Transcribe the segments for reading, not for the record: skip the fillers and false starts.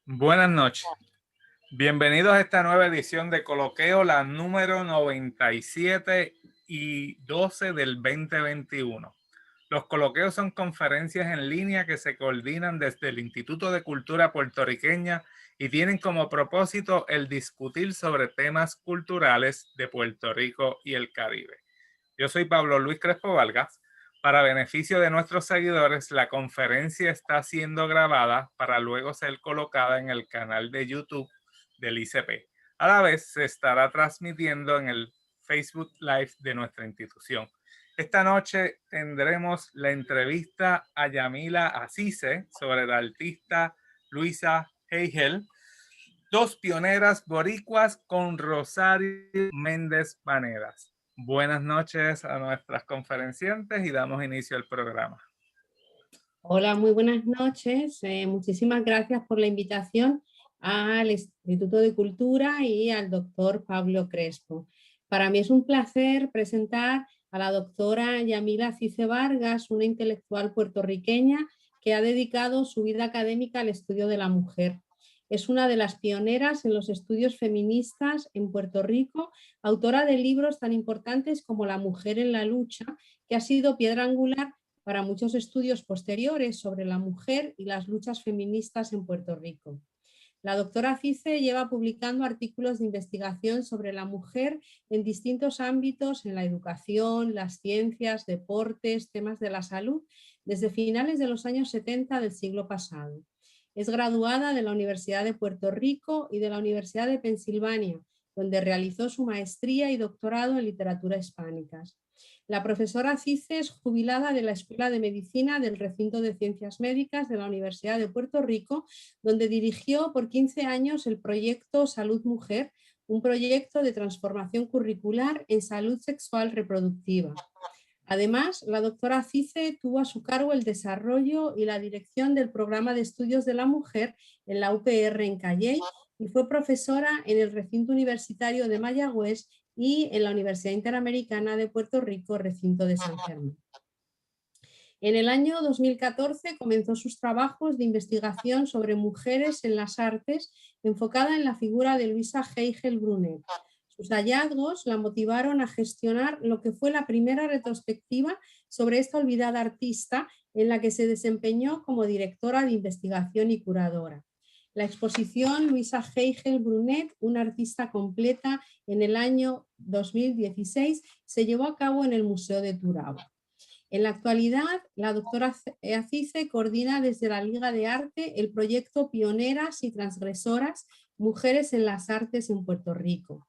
Buenas noches. Bienvenidos a esta nueva edición de Coloqueo, la número 97 y 12 del 2021. Los coloqueos son conferencias en línea que se coordinan desde el Instituto de Cultura Puertorriqueña y tienen como propósito el discutir sobre temas culturales de Puerto Rico y el Caribe. Yo soy Pablo Luis Crespo Vargas. Para beneficio de nuestros seguidores, la conferencia está siendo grabada para luego ser colocada en el canal de YouTube del ICP. A la vez se estará transmitiendo en el Facebook Live de nuestra institución. Esta noche tendremos la entrevista a Yamila Asise sobre la artista Luisa Hegel, dos pioneras boricuas con Rosario Méndez Vanegas. Buenas noches a nuestras conferenciantes y damos inicio al programa. Hola, muy buenas noches. Muchísimas gracias por la invitación al Instituto de Cultura y al doctor Pablo Crespo. Para mí es un placer presentar a la doctora Yamila Asise Vargas, una intelectual puertorriqueña que ha dedicado su vida académica al estudio de la mujer. Es una de las pioneras en los estudios feministas en Puerto Rico, autora de libros tan importantes como La mujer en la lucha, que ha sido piedra angular para muchos estudios posteriores sobre la mujer y las luchas feministas en Puerto Rico. La doctora Asise lleva publicando artículos de investigación sobre la mujer en distintos ámbitos, en la educación, las ciencias, deportes, temas de la salud, desde finales de los años 70 del siglo pasado. Es graduada de la Universidad de Puerto Rico y de la Universidad de Pensilvania, donde realizó su maestría y doctorado en literatura hispánicas. La profesora Asise es jubilada de la Escuela de Medicina del Recinto de Ciencias Médicas de la Universidad de Puerto Rico, donde dirigió por 15 años el proyecto Salud Mujer, un proyecto de transformación curricular en salud sexual reproductiva. Además, la doctora Asise tuvo a su cargo el desarrollo y la dirección del programa de estudios de la mujer en la UPR en Calley y fue profesora en el recinto universitario de Mayagüez y en la Universidad Interamericana de Puerto Rico, recinto de San Germán. En el año 2014 comenzó sus trabajos de investigación sobre mujeres en las artes, enfocada en la figura de Luisa Hegel Brunet. Sus hallazgos la motivaron a gestionar lo que fue la primera retrospectiva sobre esta olvidada artista, en la que se desempeñó como directora de investigación y curadora. La exposición Luisa Hegel Brunet, una artista completa, en el año 2016 se llevó a cabo en el Museo de Turabo. En la actualidad, la doctora Asise coordina desde la Liga de Arte el proyecto Pioneras y Transgresoras, Mujeres en las Artes en Puerto Rico.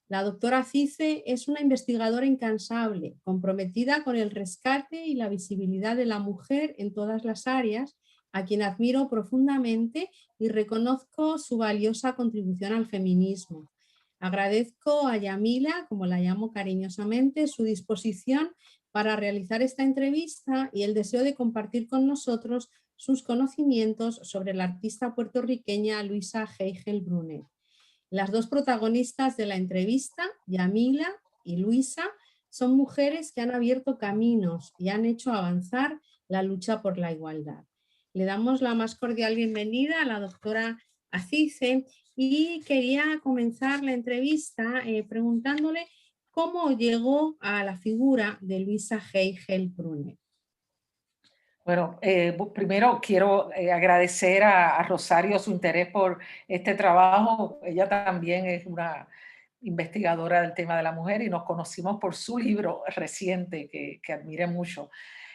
La doctora Asise es una investigadora incansable, comprometida con el rescate y la visibilidad de la mujer en todas las áreas, a quien admiro profundamente y reconozco su valiosa contribución al feminismo. Agradezco a Yamila, como la llamo cariñosamente, su disposición para realizar esta entrevista y el deseo de compartir con nosotros sus conocimientos sobre la artista puertorriqueña Luisa Hegel Brunet. Las dos protagonistas de la entrevista, Yamila y Luisa, son mujeres que han abierto caminos y han hecho avanzar la lucha por la igualdad. Le damos la más cordial bienvenida a la doctora Asise y quería comenzar la entrevista preguntándole cómo llegó a la figura de Luisa Hegel Brunet. Bueno, primero quiero agradecer a Rosario su interés por este trabajo. Ella también es una investigadora del tema de la mujer y nos conocimos por su libro reciente que admiré mucho.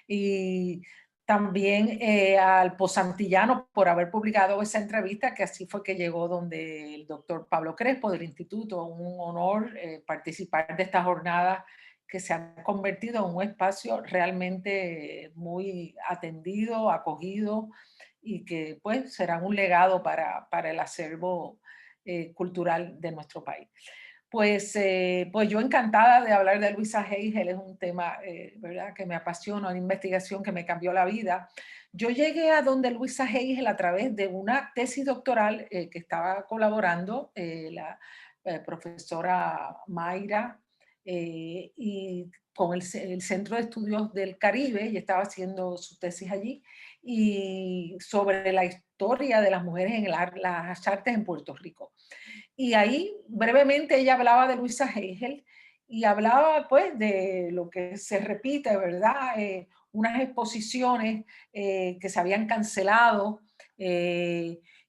Y también al Posantillano por haber publicado esa entrevista, que así fue que llegó donde el doctor Pablo Crespo del Instituto. Un honor participar de esta jornada que se ha convertido en un espacio realmente muy atendido, acogido y que pues será un legado para el acervo cultural de nuestro país. Pues yo encantada de hablar de Luisa Hegel, es un tema ¿verdad? Que me apasiona, una investigación que me cambió la vida. Yo llegué a donde Luisa Hegel a través de una tesis doctoral que estaba colaborando la profesora Mayra y con el Centro de Estudios del Caribe, y estaba haciendo su tesis allí, y sobre la historia de las mujeres en las artes en Puerto Rico. Y ahí brevemente ella hablaba de Louisa Hay y hablaba pues de lo que se repite, ¿verdad? Unas exposiciones que se habían cancelado.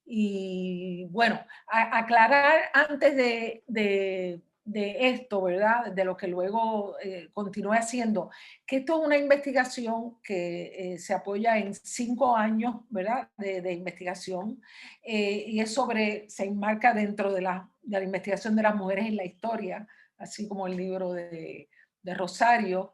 Y bueno, aclarar antes de esto, ¿verdad? De lo que luego continúe haciendo, que esto es una investigación que se apoya en 5 años, ¿verdad? De investigación, y es se enmarca dentro de la investigación de las mujeres en la historia, así como el libro de Rosario,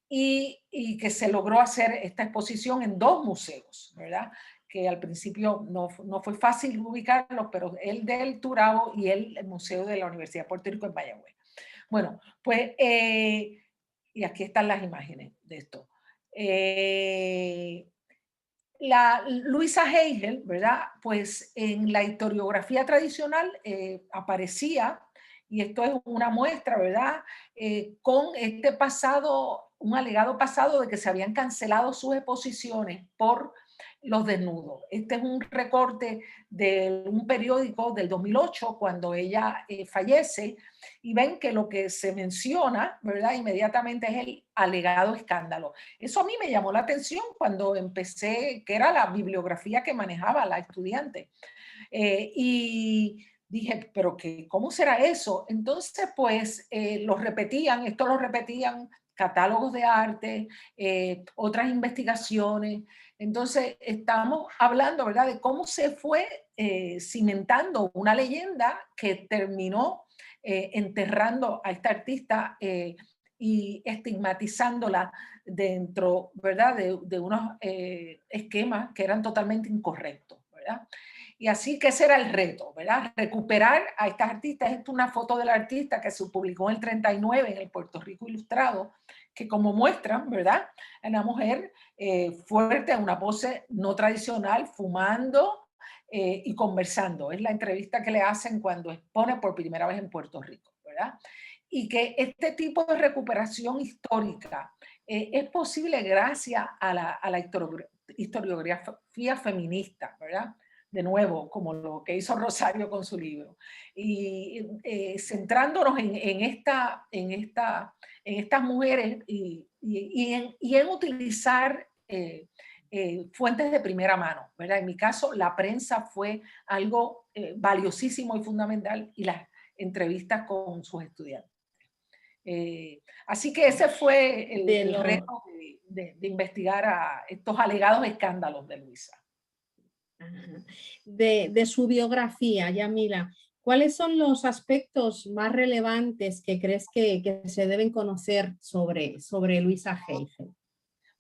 y que se logró hacer esta exposición en 2 museos, ¿verdad? Que al principio no fue fácil ubicarlos, pero el del Turabo y el Museo de la Universidad de Puerto Rico en Mayagüez. Bueno, pues, y aquí están las imágenes de esto. Louisa Hay, ¿verdad? Pues en la historiografía tradicional aparecía, y esto es una muestra, ¿verdad? Con este pasado, un alegado pasado de que se habían cancelado sus exposiciones por los desnudos. Este es un recorte de un periódico del 2008, cuando ella fallece, y ven que lo que se menciona, ¿verdad? Inmediatamente es el alegado escándalo. Eso a mí me llamó la atención cuando empecé, que era la bibliografía que manejaba la estudiante. Y dije, pero ¿cómo será eso? Entonces, pues, esto lo repetían catálogos de arte, otras investigaciones. Entonces, estamos hablando, ¿verdad?, de cómo se fue cimentando una leyenda que terminó enterrando a esta artista y estigmatizándola dentro, ¿verdad?, de unos esquemas que eran totalmente incorrectos, ¿verdad? Y así que ese era el reto, ¿verdad? Recuperar a estas artistas. Esta es una foto del artista que se publicó en el 39 en el Puerto Rico Ilustrado, que como muestran, ¿verdad?, a una mujer fuerte, a una pose no tradicional, fumando y conversando. Es la entrevista que le hacen cuando expone por primera vez en Puerto Rico, ¿verdad? Y que este tipo de recuperación histórica es posible gracias a la historiografía feminista, ¿verdad? De nuevo, como lo que hizo Rosario con su libro. Y centrándonos en estas mujeres y en utilizar fuentes de primera mano, ¿verdad? En mi caso, la prensa fue algo valiosísimo y fundamental, y las entrevistas con sus estudiantes. Así que ese fue el reto de investigar a estos alegados escándalos de Louisa. De su biografía, Yamila, ¿cuáles son los aspectos más relevantes que crees que se deben conocer sobre Louisa Hay?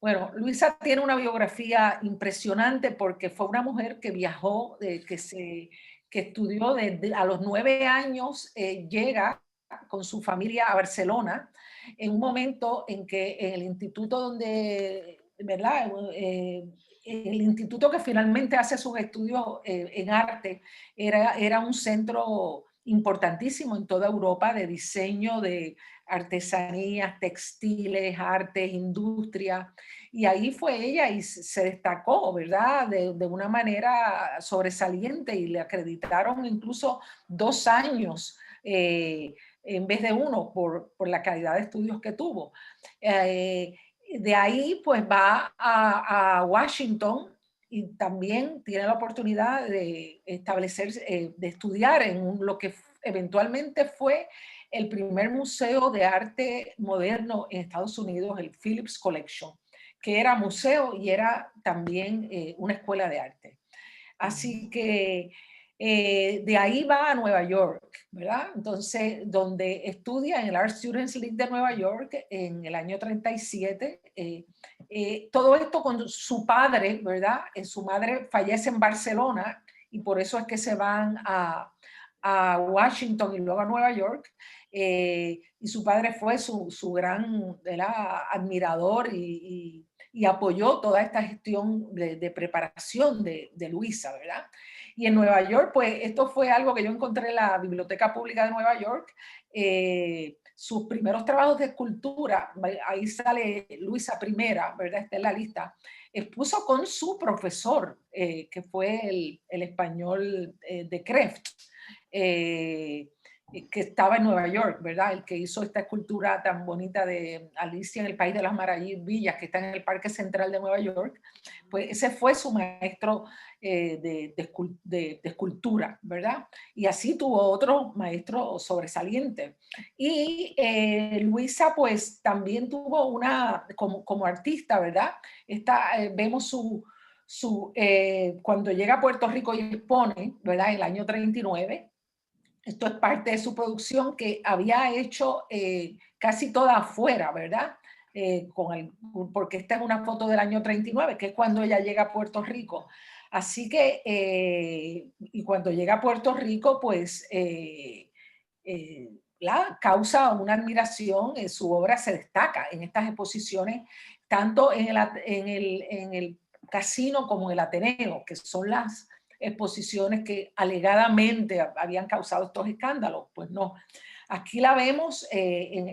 Bueno, Louisa tiene una biografía impresionante porque fue una mujer que viajó, que estudió a los 9 años, llega con su familia a Barcelona, en un momento en que en el instituto donde, ¿verdad? El instituto que finalmente hace sus estudios en arte era un centro importantísimo en toda Europa de diseño, de artesanías, textiles, artes, industria. Y ahí fue ella y se destacó, ¿verdad?, de una manera sobresaliente, y le acreditaron incluso 2 años en vez de 1 por la calidad de estudios que tuvo. De ahí pues va a Washington, y también tiene la oportunidad de establecerse, de estudiar en lo que eventualmente fue el primer museo de arte moderno en Estados Unidos, el Phillips Collection, que era museo y era también una escuela de arte. Así que de ahí va a Nueva York, ¿verdad? Entonces, donde estudia en el Art Students League de Nueva York en el año 37. Todo esto con su padre, ¿verdad? Su madre fallece en Barcelona, y por eso es que se van a Washington y luego a Nueva York. Y su padre fue su gran, ¿verdad?, admirador, y apoyó toda esta gestión de preparación de Louisa, ¿verdad? Y en Nueva York, pues esto fue algo que yo encontré en la Biblioteca Pública de Nueva York. sus primeros trabajos de escultura, ahí sale Luisa Primera, ¿verdad? Está en la lista, expuso con su profesor, que fue el español de Krefft, que estaba en Nueva York, ¿verdad? El que hizo esta escultura tan bonita de Alicia en el País de las Maravillas, que está en el Parque Central de Nueva York, pues ese fue su maestro de escultura, ¿verdad? Y así tuvo otro maestro sobresaliente. Y Luisa, pues también tuvo una, como artista, ¿verdad? Vemos cuando llega a Puerto Rico y expone, ¿verdad? En el año 39. Esto es parte de su producción que había hecho casi toda afuera, ¿verdad? Porque esta es una foto del año 39, que es cuando ella llega a Puerto Rico. Así que, y cuando llega a Puerto Rico, pues la causa una admiración, su obra se destaca en estas exposiciones, tanto en el Casino como en el Ateneo, que son las exposiciones que alegadamente habían causado estos escándalos. Pues no. Aquí la vemos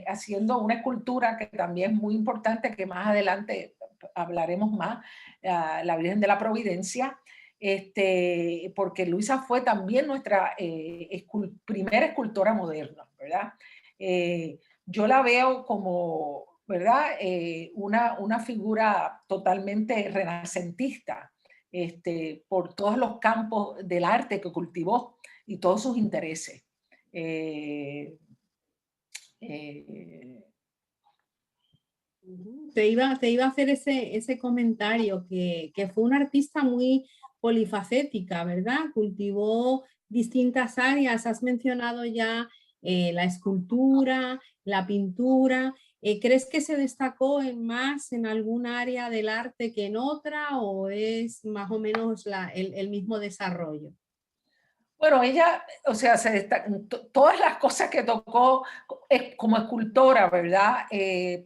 haciendo una escultura que también es muy importante, que más adelante hablaremos más, la Virgen de la Providencia, porque Luisa fue también nuestra primera escultora moderna, ¿verdad? Yo la veo como, ¿verdad? Una figura totalmente renacentista, por todos los campos del arte que cultivó y todos sus intereses. Te iba a hacer ese comentario, que fue una artista muy polifacética, ¿verdad? Cultivó distintas áreas, has mencionado ya la escultura, la pintura. ¿Crees que se destacó más en algún área del arte que en otra, o es más o menos el mismo desarrollo? Bueno, ella, o sea, todas las cosas que tocó como escultora, ¿verdad?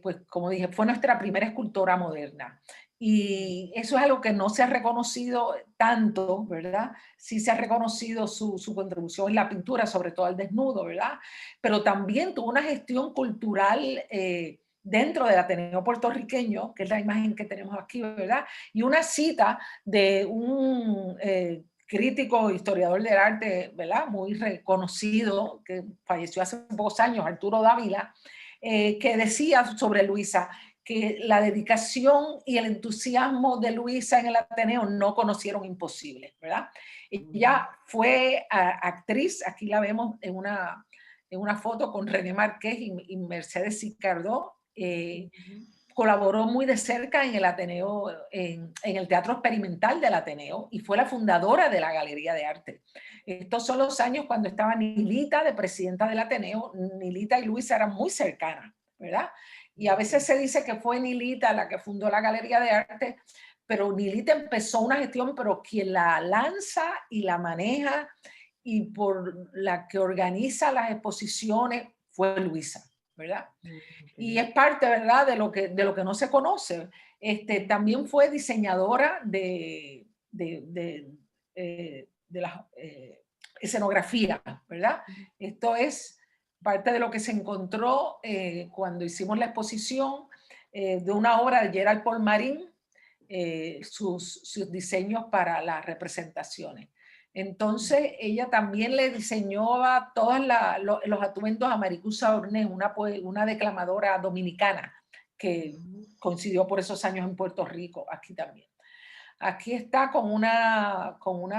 Pues como dije, fue nuestra primera escultora moderna. Y eso es algo que no se ha reconocido tanto, ¿verdad? Sí se ha reconocido su contribución en la pintura, sobre todo al desnudo, ¿verdad? Pero también tuvo una gestión cultural dentro del Ateneo puertorriqueño, que es la imagen que tenemos aquí, ¿verdad? Y una cita de un crítico, historiador del arte, ¿verdad? Muy reconocido, que falleció hace pocos años, Arturo Dávila, que decía sobre Luisa que la dedicación y el entusiasmo de Luisa en el Ateneo no conocieron imposibles, ¿verdad? Ella fue actriz, aquí la vemos en una foto con René Márquez y Mercedes Sicardó. Colaboró muy de cerca en el Ateneo, en el Teatro Experimental del Ateneo, y fue la fundadora de la Galería de Arte. Estos son los años cuando estaba Nilita de presidenta del Ateneo. Nilita y Luisa eran muy cercanas, ¿verdad? Y a veces se dice que fue Nilita la que fundó la Galería de Arte, pero Nilita empezó una gestión, pero quien la lanza y la maneja y por la que organiza las exposiciones fue Luisa, ¿verdad? Y es parte, ¿verdad?, de lo que no se conoce. También fue diseñadora de la escenografía, ¿verdad? Esto es parte de lo que se encontró cuando hicimos la exposición de una obra de Gerald Paul Marín, sus diseños para las representaciones. Entonces, ella también le diseñó todos los atuendos a Maricusa Ornés, una declamadora dominicana que coincidió por esos años en Puerto Rico, aquí también. Aquí está con una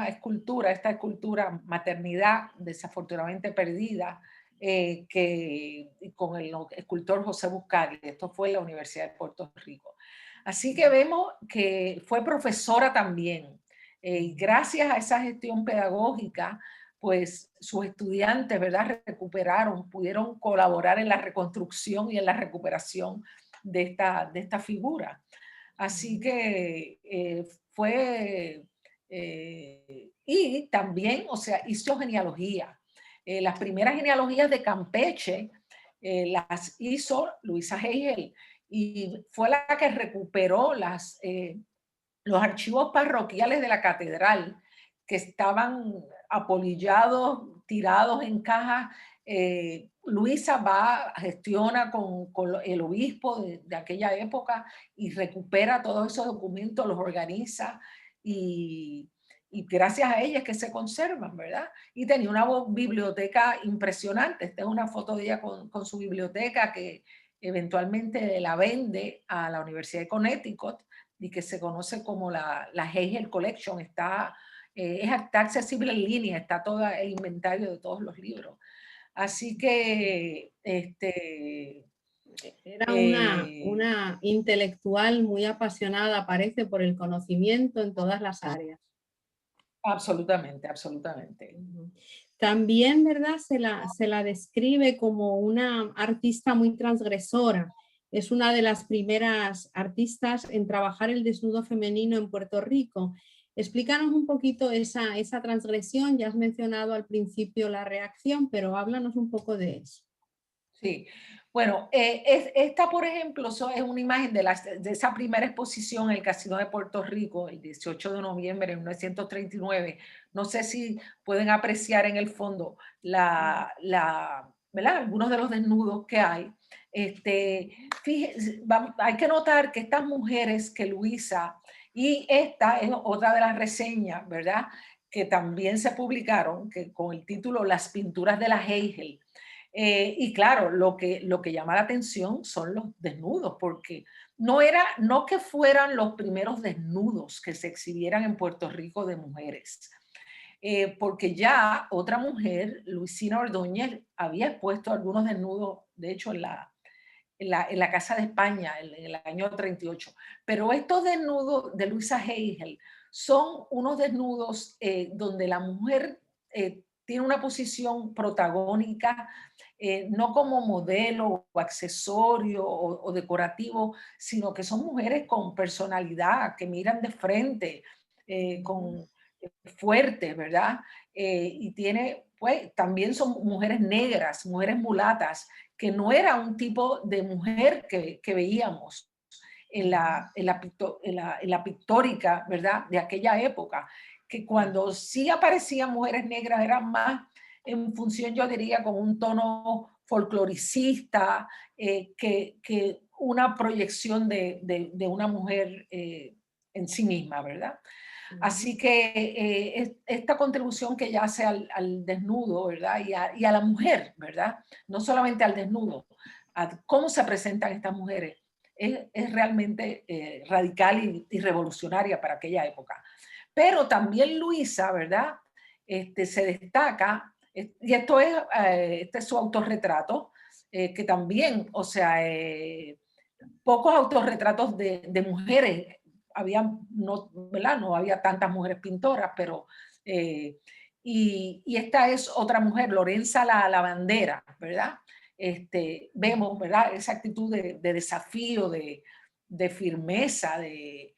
escultura, esta escultura Maternidad, desafortunadamente perdida, con el escultor José Buscaglia. Esto fue en la Universidad de Puerto Rico. Así que vemos que fue profesora también. Y gracias a esa gestión pedagógica, pues sus estudiantes, ¿verdad?, pudieron colaborar en la reconstrucción y en la recuperación de esta figura. Así que y también, o sea, hizo genealogía. Las primeras genealogías de Campeche las hizo Luisa Hegel, y fue la que recuperó los archivos parroquiales de la catedral, que estaban apolillados, tirados en cajas, Luisa va, gestiona con el obispo de aquella época y recupera todos esos documentos, los organiza y gracias a ella es que se conservan, ¿verdad? Y tenía una biblioteca impresionante. Esta es una foto de ella con su biblioteca que eventualmente la vende a la Universidad de Connecticut y que se conoce como la Hegel Collection. Está accesible en línea, está todo el inventario de todos los libros. Así que Era una intelectual muy apasionada, parece, por el conocimiento en todas las áreas. Absolutamente, absolutamente. También, ¿verdad? Se la describe como una artista muy transgresora. Es una de las primeras artistas en trabajar el desnudo femenino en Puerto Rico. Explícanos un poquito esa transgresión. Ya has mencionado al principio la reacción, pero háblanos un poco de eso. Sí, bueno, esta, por ejemplo, es una imagen de esa primera exposición en el Casino de Puerto Rico, el 18 de noviembre de 1939. No sé si pueden apreciar en el fondo ¿verdad? Algunos de los desnudos que hay. Fíjense, hay que notar que estas mujeres que Luisa, y esta es otra de las reseñas, ¿verdad? Que también se publicaron, que con el título Las pinturas de la Hegel. Y claro, lo que llama la atención son los desnudos, porque no que fueran los primeros desnudos que se exhibieran en Puerto Rico de mujeres, porque ya otra mujer, Luisina Ordóñez, había expuesto algunos desnudos, de hecho en la Casa de España en el año 38. Pero estos desnudos de Luisa Hegel son unos desnudos donde la mujer tiene una posición protagónica, no como modelo o accesorio o decorativo, sino que son mujeres con personalidad, que miran de frente, con fuertes, ¿verdad? Y pues también son mujeres negras, mujeres mulatas, que no era un tipo de mujer que veíamos en la pictórica, ¿verdad? De aquella época, que cuando sí aparecían mujeres negras eran más en función, yo diría, con un tono folcloricista, que una proyección de una mujer en sí misma, ¿verdad? Así que esta contribución que ella hace al desnudo, ¿verdad? Y a la mujer, ¿verdad? No solamente al desnudo, a cómo se presentan estas mujeres, es realmente radical y revolucionaria para aquella época. Pero también Luisa, ¿verdad? Se destaca, y este es su autorretrato, que también, o sea, pocos autorretratos de mujeres ¿verdad? No había tantas mujeres pintoras, pero y esta es otra mujer, Lorenza la Lavandera, ¿verdad? Vemos, ¿verdad? Esa actitud de desafío, de firmeza, y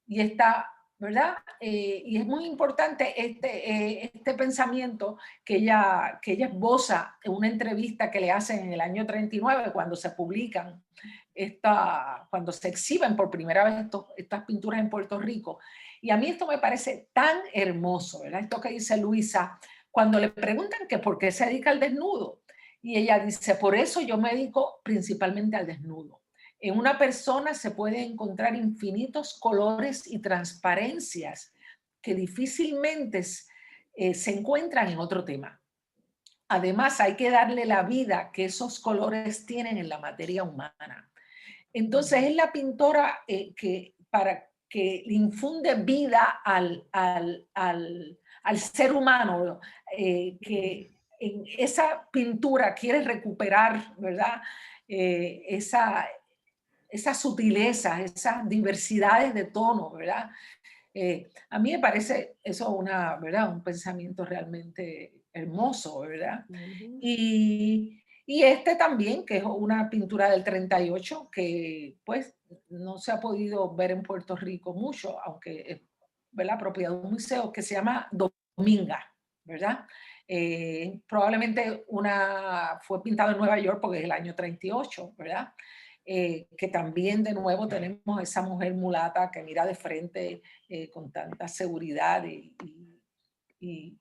esta, ¿verdad? Y es muy importante este pensamiento que ella esboza en una entrevista que le hacen en el año 39, cuando se publican cuando se exhiben por primera vez estas pinturas en Puerto Rico. Y a mí esto me parece tan hermoso, ¿verdad? Esto que dice Luisa, cuando le preguntan que por qué se dedica al desnudo, y ella dice, por eso yo me dedico principalmente al desnudo. En una persona se puede encontrar infinitos colores y transparencias que difícilmente se encuentran en otro tema. Además, hay que darle la vida que esos colores tienen en la materia humana. Entonces es la pintora que le infunde vida al ser humano, que en esa pintura quiere recuperar, ¿verdad? Esa sutileza, esas diversidades de tono, ¿verdad? A mí me parece eso ¿verdad? Un pensamiento realmente hermoso, ¿verdad? Y también, que es una pintura del 38, que pues no se ha podido ver en Puerto Rico mucho, aunque es, ¿verdad?, propiedad de un museo, que se llama Dominga, ¿verdad? Probablemente fue pintada en Nueva York porque es el año 38, ¿verdad? Que también de nuevo tenemos esa mujer mulata que mira de frente con tanta seguridad y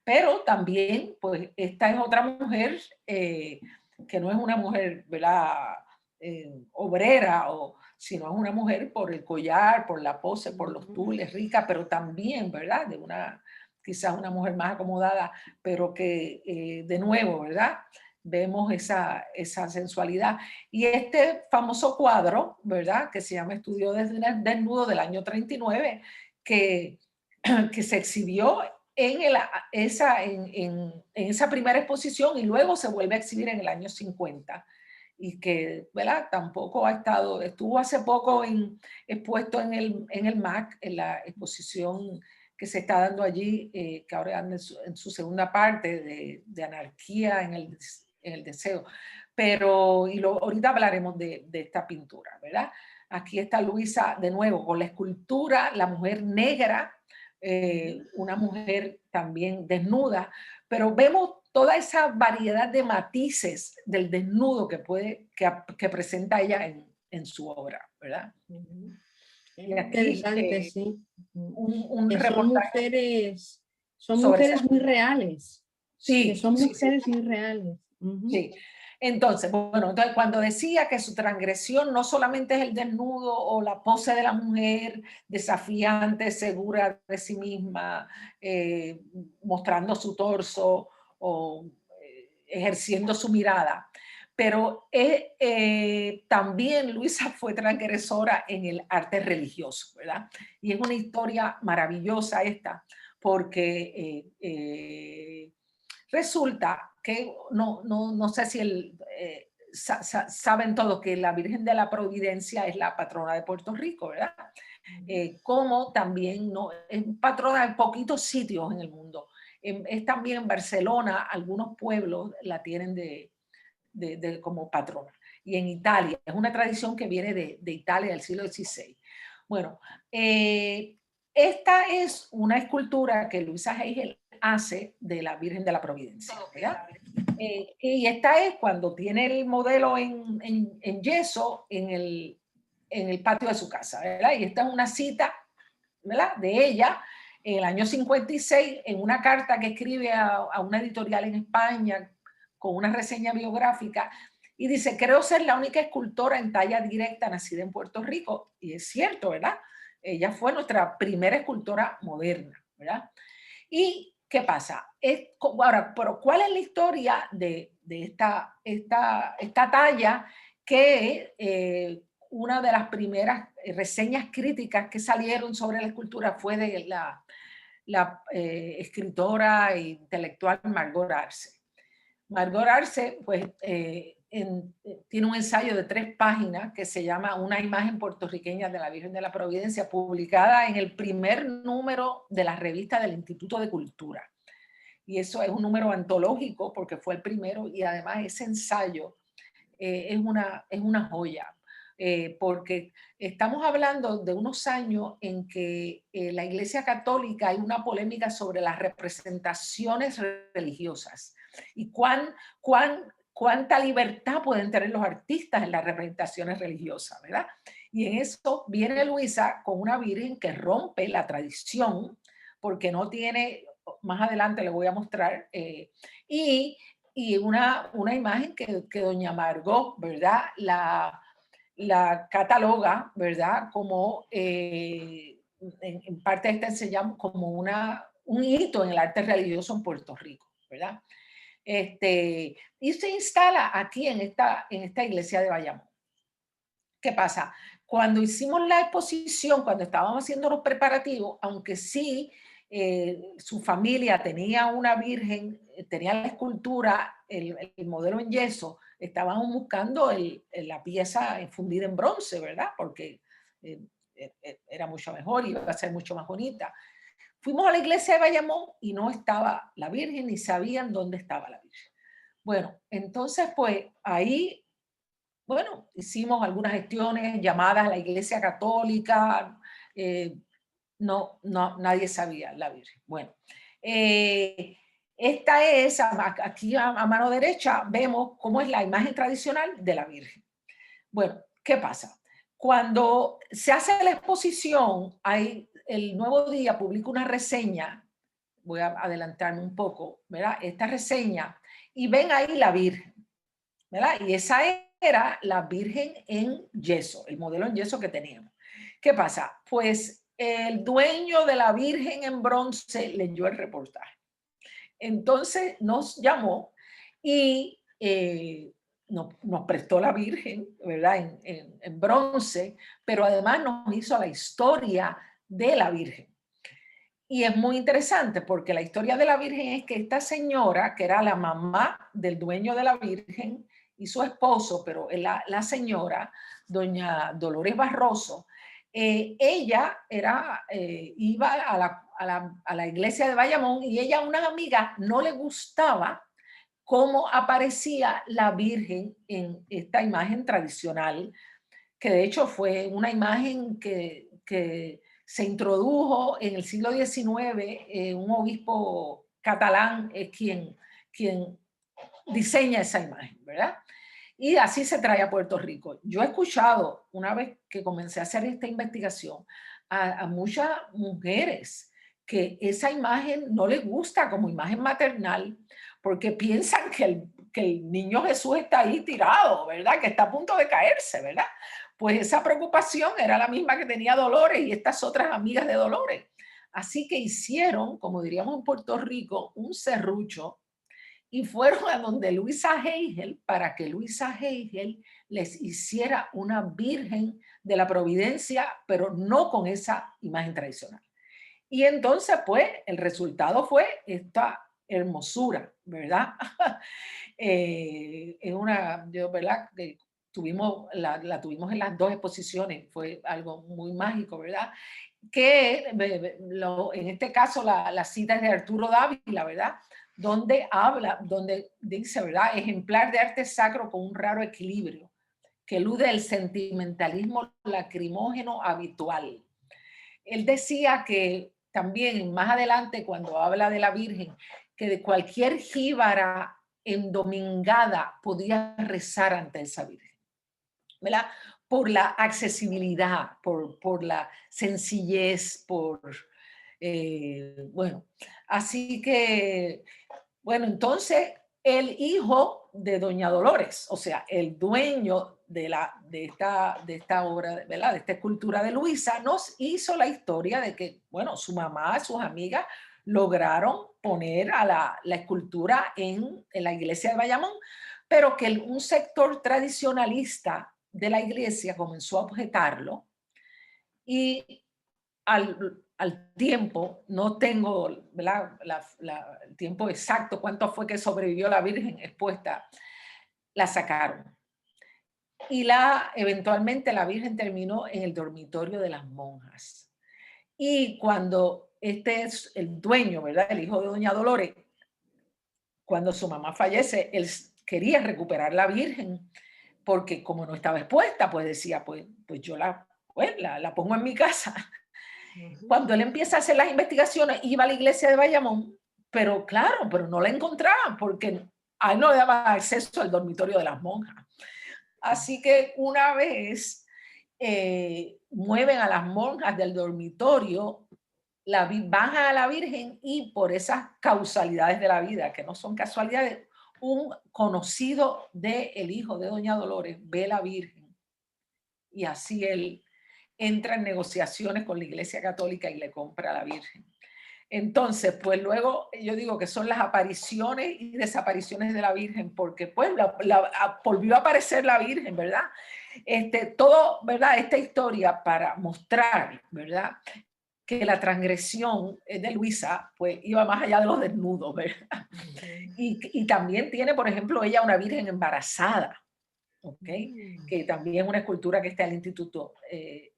Pero también, pues, esta es otra mujer que no es una mujer, ¿verdad? Obrera, sino es una mujer por el collar, por la pose, por los tules, rica, pero también, ¿verdad? Quizás una mujer más acomodada, pero que de nuevo, ¿verdad? Vemos esa sensualidad. Y este famoso cuadro, ¿verdad? Que se llama Estudio Desnudo del año 39, que se exhibió en esa primera exposición y luego se vuelve a exhibir en el año 50. Y que, ¿verdad? Tampoco estuvo hace poco expuesto en el MAC, en la exposición que se está dando allí, que ahora anda en su segunda parte de anarquía en el deseo. Pero, ahorita hablaremos de esta pintura, ¿verdad? Aquí está Luisa de nuevo con la escultura, la mujer negra, una mujer también desnuda, pero vemos toda esa variedad de matices del desnudo que presenta ella en su obra, ¿verdad? Es Y aquí, interesante, sí. un Que reportaje son sobre mujeres muy reales, que Sí, son sí, sí, mujeres muy reales. sí. Entonces, bueno, entonces cuando decía que su transgresión no solamente es el desnudo o la pose de la mujer desafiante, segura de sí misma, mostrando su torso o ejerciendo su mirada, pero también Luisa fue transgresora en el arte religioso, ¿verdad? Y es una historia maravillosa esta, porque resulta que no sé si saben todos que la Virgen de la Providencia es la patrona de Puerto Rico, ¿verdad? Como también es patrona de poquitos sitios en el mundo. Es también en Barcelona, algunos pueblos la tienen como patrona. Y en Italia, es una tradición que viene de Italia del siglo XVI. Bueno, esta es una escultura que Luisa Hegel hace de la Virgen de la Providencia, ¿verdad? Y esta es cuando tiene el modelo en yeso en el patio de su casa, ¿verdad? Y esta es una cita, ¿verdad? De ella en el año 56 en una carta que escribe a una editorial en España con una reseña biográfica y dice: creo ser la única escultora en talla directa nacida en Puerto Rico. Y es cierto, ¿verdad? Ella fue nuestra primera escultora moderna, ¿verdad? ¿Y qué pasa? Ahora, pero ¿cuál es la historia de esta talla? Que una de las primeras reseñas críticas que salieron sobre la escultura fue de la escritora e intelectual Margot Arce. Margot Arce, pues, tiene un ensayo de 3 páginas que se llama Una imagen puertorriqueña de la Virgen de la Providencia, publicada en el primer número de la revista del Instituto de Cultura. Y eso es un número antológico porque fue el primero, y además ese ensayo es una joya. Porque estamos hablando de unos años en que la Iglesia Católica hay una polémica sobre las representaciones religiosas y cuánta libertad pueden tener los artistas en las representaciones religiosas, ¿verdad? Y en eso viene Luisa con una virgen que rompe la tradición porque no tiene, más adelante le voy a mostrar, y una imagen que doña Margot, ¿verdad? La cataloga, ¿verdad? Como en parte esta se llama como un hito en el arte religioso en Puerto Rico, ¿verdad? Y se instala aquí en esta iglesia de Bayamón. ¿Qué pasa? Cuando hicimos la exposición, cuando estábamos haciendo los preparativos, aunque sí su familia tenía una virgen, tenía la escultura, el modelo en yeso, estábamos buscando la pieza fundida en bronce, ¿verdad? Porque era mucho mejor y iba a ser mucho más bonita. Fuimos a la iglesia de Bayamón y no estaba la virgen, ni sabían dónde estaba la virgen. Bueno, entonces pues ahí, bueno, hicimos algunas gestiones, llamadas a la Iglesia Católica, nadie sabía la Virgen. Bueno, esta es, aquí a mano derecha, vemos cómo es la imagen tradicional de la Virgen. Bueno, ¿qué pasa? Cuando se hace la exposición, el Nuevo Día publica una reseña voy a adelantarme un poco, ¿verdad? Esta reseña, y ven ahí la Virgen, ¿verdad? Y esa era la Virgen en yeso, el modelo en yeso que teníamos. ¿Qué pasa? Pues el dueño de la Virgen en bronce leyó el reportaje. Entonces nos llamó y nos prestó la Virgen, ¿verdad? En bronce, pero además nos hizo la historia de la Virgen. Y es muy interesante porque la historia de la Virgen es que esta señora, que era la mamá del dueño de la Virgen y su esposo, pero la señora, doña Dolores Barroso, ella iba a la iglesia de Bayamón y ella a una amiga no le gustaba cómo aparecía la Virgen en esta imagen tradicional, que de hecho fue una imagen que se introdujo en el siglo XIX, un obispo catalán es quien diseña esa imagen, ¿verdad? Y así se trae a Puerto Rico. Yo he escuchado, una vez que comencé a hacer esta investigación, a muchas mujeres que esa imagen no les gusta como imagen maternal porque piensan que el niño Jesús está ahí tirado, ¿verdad? Que está a punto de caerse, ¿verdad? Pues esa preocupación era la misma que tenía Dolores y estas otras amigas de Dolores. Así que hicieron, como diríamos en Puerto Rico, un serrucho y fueron a donde Luisa Hegel para que Luisa Hegel les hiciera una Virgen de la Providencia, pero no con esa imagen tradicional. Y entonces, pues, el resultado fue esta hermosura, ¿verdad? ¿Verdad? La tuvimos en las dos exposiciones, fue algo muy mágico, ¿verdad? Que en este caso la cita es de Arturo Dávila, ¿verdad? Donde dice, ¿verdad? Ejemplar de arte sacro con un raro equilibrio que elude el sentimentalismo lacrimógeno habitual. Él decía que también más adelante cuando habla de la Virgen, que de cualquier jíbara endomingada podía rezar ante esa Virgen, ¿verdad? Por la accesibilidad, por la sencillez, bueno, así que, bueno, entonces el hijo de Doña Dolores, o sea, el dueño de esta obra, ¿verdad? De esta escultura de Luisa, nos hizo la historia de que, bueno, su mamá, sus amigas lograron poner a la escultura en la iglesia de Bayamón, pero que un sector tradicionalista de la iglesia comenzó a objetarlo y al tiempo, no tengo el tiempo exacto, cuánto fue que sobrevivió la Virgen expuesta, la sacaron. Y eventualmente la Virgen terminó en el dormitorio de las monjas. Y cuando este es el dueño, ¿verdad? El hijo de Doña Dolores, cuando su mamá fallece, él quería recuperar la Virgen, porque como no estaba expuesta, pues decía, pues yo la pongo en mi casa. Cuando él empieza a hacer las investigaciones, iba a la iglesia de Bayamón, pero claro, pero no la encontraban, porque a él no le daba acceso al dormitorio de las monjas. Así que una vez mueven a las monjas del dormitorio, bajan a la Virgen y por esas causalidades de la vida, que no son casualidades, un conocido del hijo de Doña Dolores ve la Virgen y así él entra en negociaciones con la Iglesia Católica y le compra a la Virgen. Entonces, pues luego yo digo que son las apariciones y desapariciones de la Virgen, porque pues volvió a aparecer la Virgen, ¿verdad? Todo, ¿verdad? Esta historia para mostrar, ¿verdad? Que la transgresión de Luisa, pues iba más allá de los desnudos, ¿verdad? Y también tiene, por ejemplo, ella una Virgen embarazada, ¿ok? Que también es una escultura que está en el Instituto, que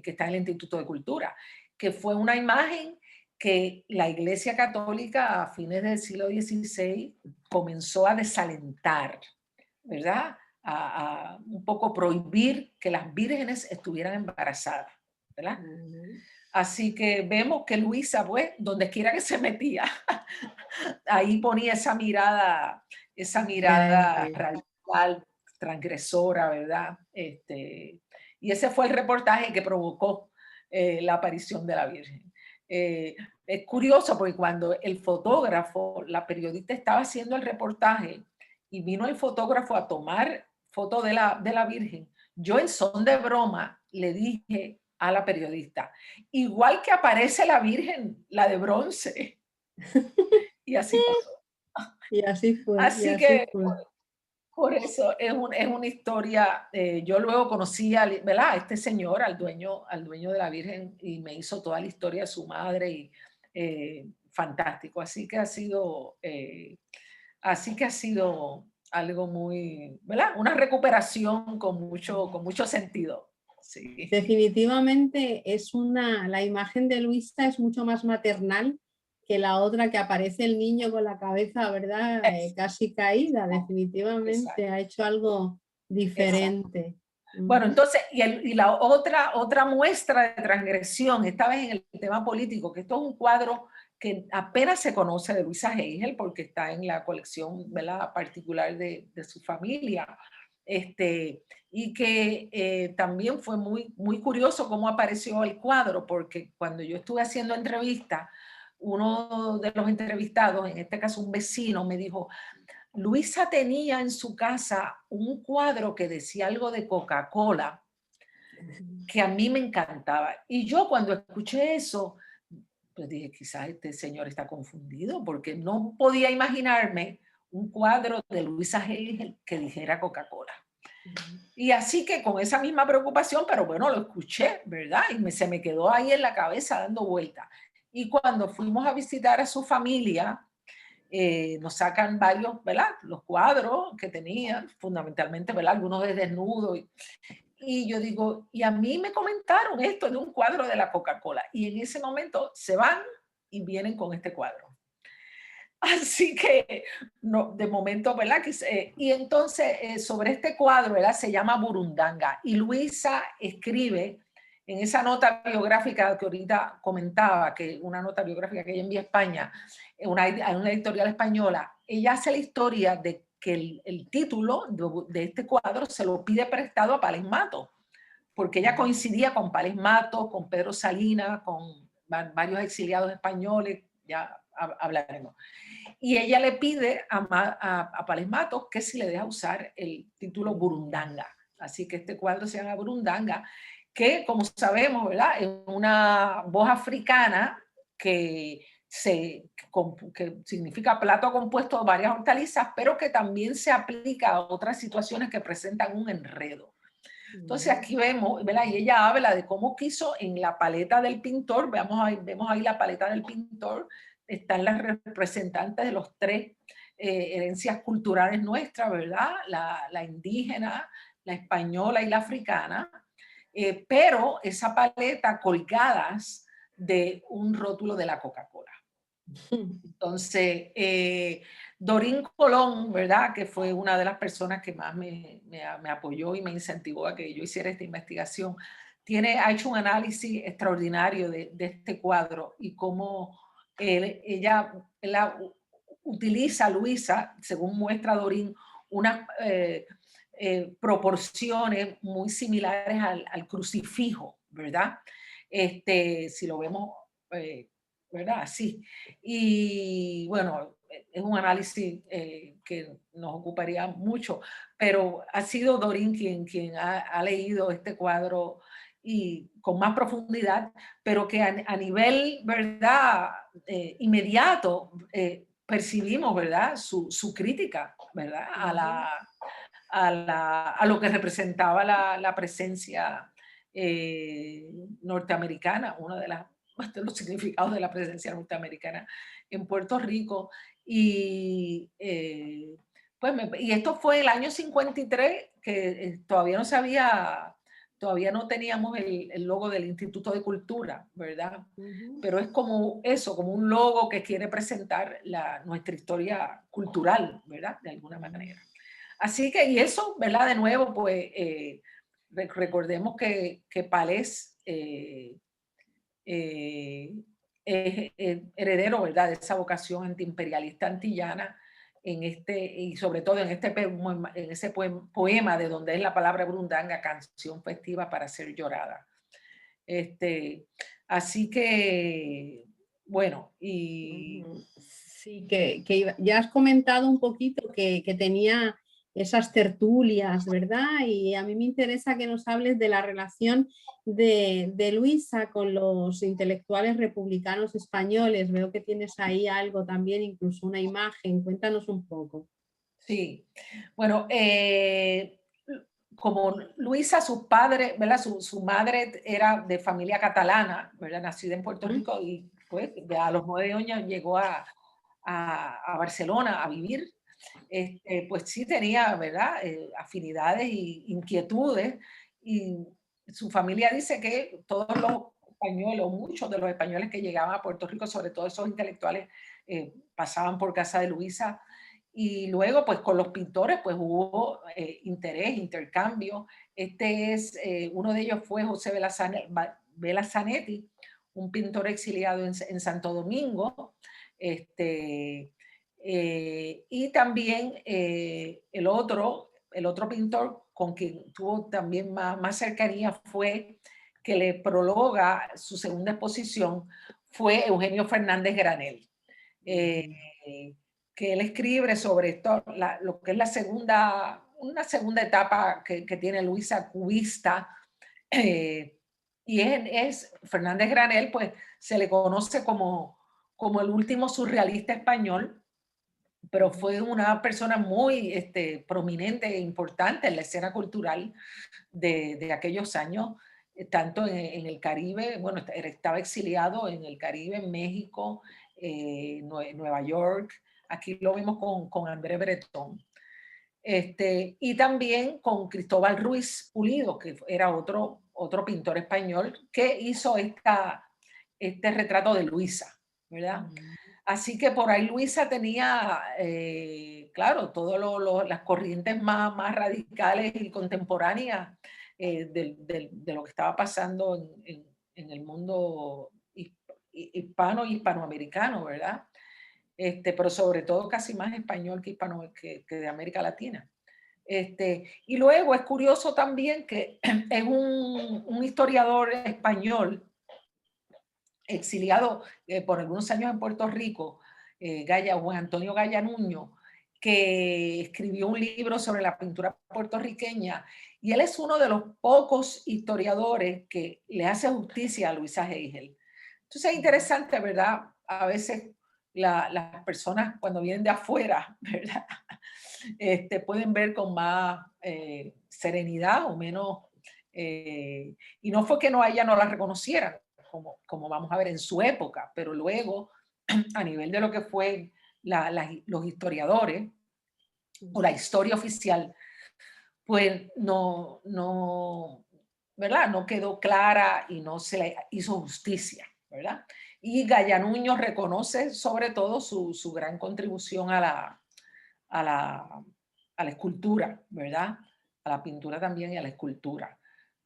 está en el Instituto de Cultura, que fue una imagen que la Iglesia Católica a fines del siglo XVI comenzó a desalentar, ¿verdad? A un poco prohibir que las vírgenes estuvieran embarazadas, ¿verdad? Así que vemos que Luisa, pues, donde quiera que se metía, ahí ponía esa mirada radical, transgresora, ¿verdad? Y ese fue el reportaje que provocó la aparición de la Virgen. Es curioso porque cuando el fotógrafo, la periodista estaba haciendo el reportaje y vino el fotógrafo a tomar foto de la Virgen, yo en son de broma le dije a la periodista, igual que aparece la Virgen, la de bronce. Y así pasó. Y así fue, y Así así que fue. por eso es una historia. Yo luego conocí ¿verdad? A este señor, al dueño de la Virgen, y me hizo toda la historia de su madre y fantástico. Así que ha sido algo muy, ¿verdad? Una recuperación con mucho sentido. Sí. Definitivamente la imagen de Luisa es mucho más maternal que la otra que aparece el niño con la cabeza, ¿verdad? Casi caída, definitivamente Exacto. ha hecho algo diferente. Bueno, entonces, y la otra muestra de transgresión, esta vez en el tema político, que esto es un cuadro que apenas se conoce de Luisa Hegel porque está en la colección, ¿verdad?, particular de su familia. Y que también fue muy curioso cómo apareció el cuadro, porque cuando yo estuve haciendo entrevistas, uno de los entrevistados, en este caso un vecino, me dijo, Luisa tenía en su casa un cuadro que decía algo de Coca-Cola, que a mí me encantaba. Y yo cuando escuché eso, pues dije, quizás este señor está confundido, porque no podía imaginarme un cuadro de Luisa Hegel que dijera Coca-Cola. Y así que con esa misma preocupación, pero bueno, lo escuché, ¿verdad? Y se me quedó ahí en la cabeza dando vueltas. Y cuando fuimos a visitar a su familia, nos sacan varios, ¿verdad? Los cuadros que tenían, fundamentalmente, ¿verdad? Algunos de desnudo. Y yo digo, y a mí me comentaron esto de un cuadro de la Coca-Cola. Y en ese momento se van y vienen con este cuadro. Así que, no, de momento, ¿verdad? Y entonces, sobre este cuadro, ¿verdad? Se llama Burundanga. Y Luisa escribe en esa nota biográfica que ahorita comentaba, que una nota biográfica que ella envía a España, una editorial española, ella hace la historia de que el título de este cuadro se lo pide prestado a Pález Matos, porque ella coincidía con Pález Matos, con Pedro Salinas, con varios exiliados españoles, ya hablaremos. Y ella le pide a Pález Matos que si le deja usar el título Burundanga. Así que este cuadro se llama Burundanga, que como sabemos, ¿verdad? Es una voz africana que significa plato compuesto de varias hortalizas, pero que también se aplica a otras situaciones que presentan un enredo. Entonces aquí vemos, ¿verdad? Y ella habla de cómo quiso en la paleta del pintor, vemos ahí la paleta del pintor, están las representantes de los tres herencias culturales nuestras, ¿verdad? La indígena, la española y la africana, pero esa paleta colgadas de un rótulo de la Coca-Cola. Entonces, Dorín Colón, ¿verdad? Que fue una de las personas que más me apoyó y me incentivó a que yo hiciera esta investigación, ha hecho un análisis extraordinario de este cuadro y cómo ella utiliza, Luisa, según muestra Dorín, unas proporciones muy similares al crucifijo, ¿verdad? Si lo vemos, ¿verdad? Así. Y bueno, es un análisis que nos ocuparía mucho, pero ha sido Dorín quien ha leído este cuadro y con más profundidad, pero que a nivel, ¿verdad? Inmediato percibimos, ¿verdad? Su crítica, ¿verdad? A lo que representaba la presencia norteamericana, uno de los significados de la presencia norteamericana en Puerto Rico. Y, y esto fue el año 53, que todavía no teníamos el logo del Instituto de Cultura, ¿verdad? Pero es como eso, como un logo que quiere presentar nuestra historia cultural, ¿verdad? De alguna manera. Así que, y eso, ¿verdad? De nuevo, pues recordemos que Palés es heredero, ¿verdad? De esa vocación antiimperialista antillana y sobre todo en ese poema de donde es la palabra burundanga, canción festiva para ser llorada. Así que, bueno, y Sí, ya has comentado un poquito que tenía esas tertulias, ¿verdad? Y a mí me interesa que nos hables de la relación de Luisa con los intelectuales republicanos españoles. Veo que tienes ahí algo también, incluso una imagen. Cuéntanos un poco. sí, bueno, como Luisa, su padre, ¿verdad? Su madre era de familia catalana, ¿verdad? Nacida en Puerto Rico y pues ya a los 9 años llegó a Barcelona a vivir. Pues sí tenía, ¿verdad? Afinidades e inquietudes y su familia dice que todos los españoles, o muchos de los españoles que llegaban a Puerto Rico, sobre todo esos intelectuales, pasaban por casa de Luisa y luego, pues con los pintores, pues hubo interés, intercambio. Uno de ellos fue José Vela Zanetti, un pintor exiliado en Santo Domingo. Y también el otro pintor con quien tuvo también más cercanía fue que le prologa su segunda exposición, fue Eugenio Fernández Granel. Que él escribe sobre esto, lo que es una segunda etapa que tiene Luisa cubista, y es Fernández Granel, pues se le conoce como el último surrealista español, pero fue una persona muy prominente e importante en la escena cultural de aquellos años, tanto en el Caribe, bueno, estaba exiliado en el Caribe, en México, Nueva York, aquí lo vemos con André Breton. Y también con Cristóbal Ruiz Pulido, que era otro pintor español, que hizo este retrato de Luisa, ¿verdad? Así que por ahí Luisa tenía, claro, todas las corrientes más radicales y contemporáneas de lo que estaba pasando en el mundo hispanoamericano, ¿verdad? Pero sobre todo casi más español que de América Latina. Y luego es curioso también que es un historiador español exiliado por algunos años en Puerto Rico, Juan Antonio Gaya Nuño, que escribió un libro sobre la pintura puertorriqueña, y él es uno de los pocos historiadores que le hace justicia a Luisa Hegel. Entonces es interesante, ¿verdad? A veces las personas cuando vienen de afuera, ¿verdad? Pueden ver con más serenidad o menos, y no fue que ella no la reconocieran, como vamos a ver en su época, pero luego a nivel de lo que fue los historiadores o la historia oficial, pues ¿verdad? No quedó clara y no se le hizo justicia, ¿verdad? Y Gaya Nuño reconoce sobre todo su gran contribución a la escultura, ¿verdad? A la pintura también y a la escultura,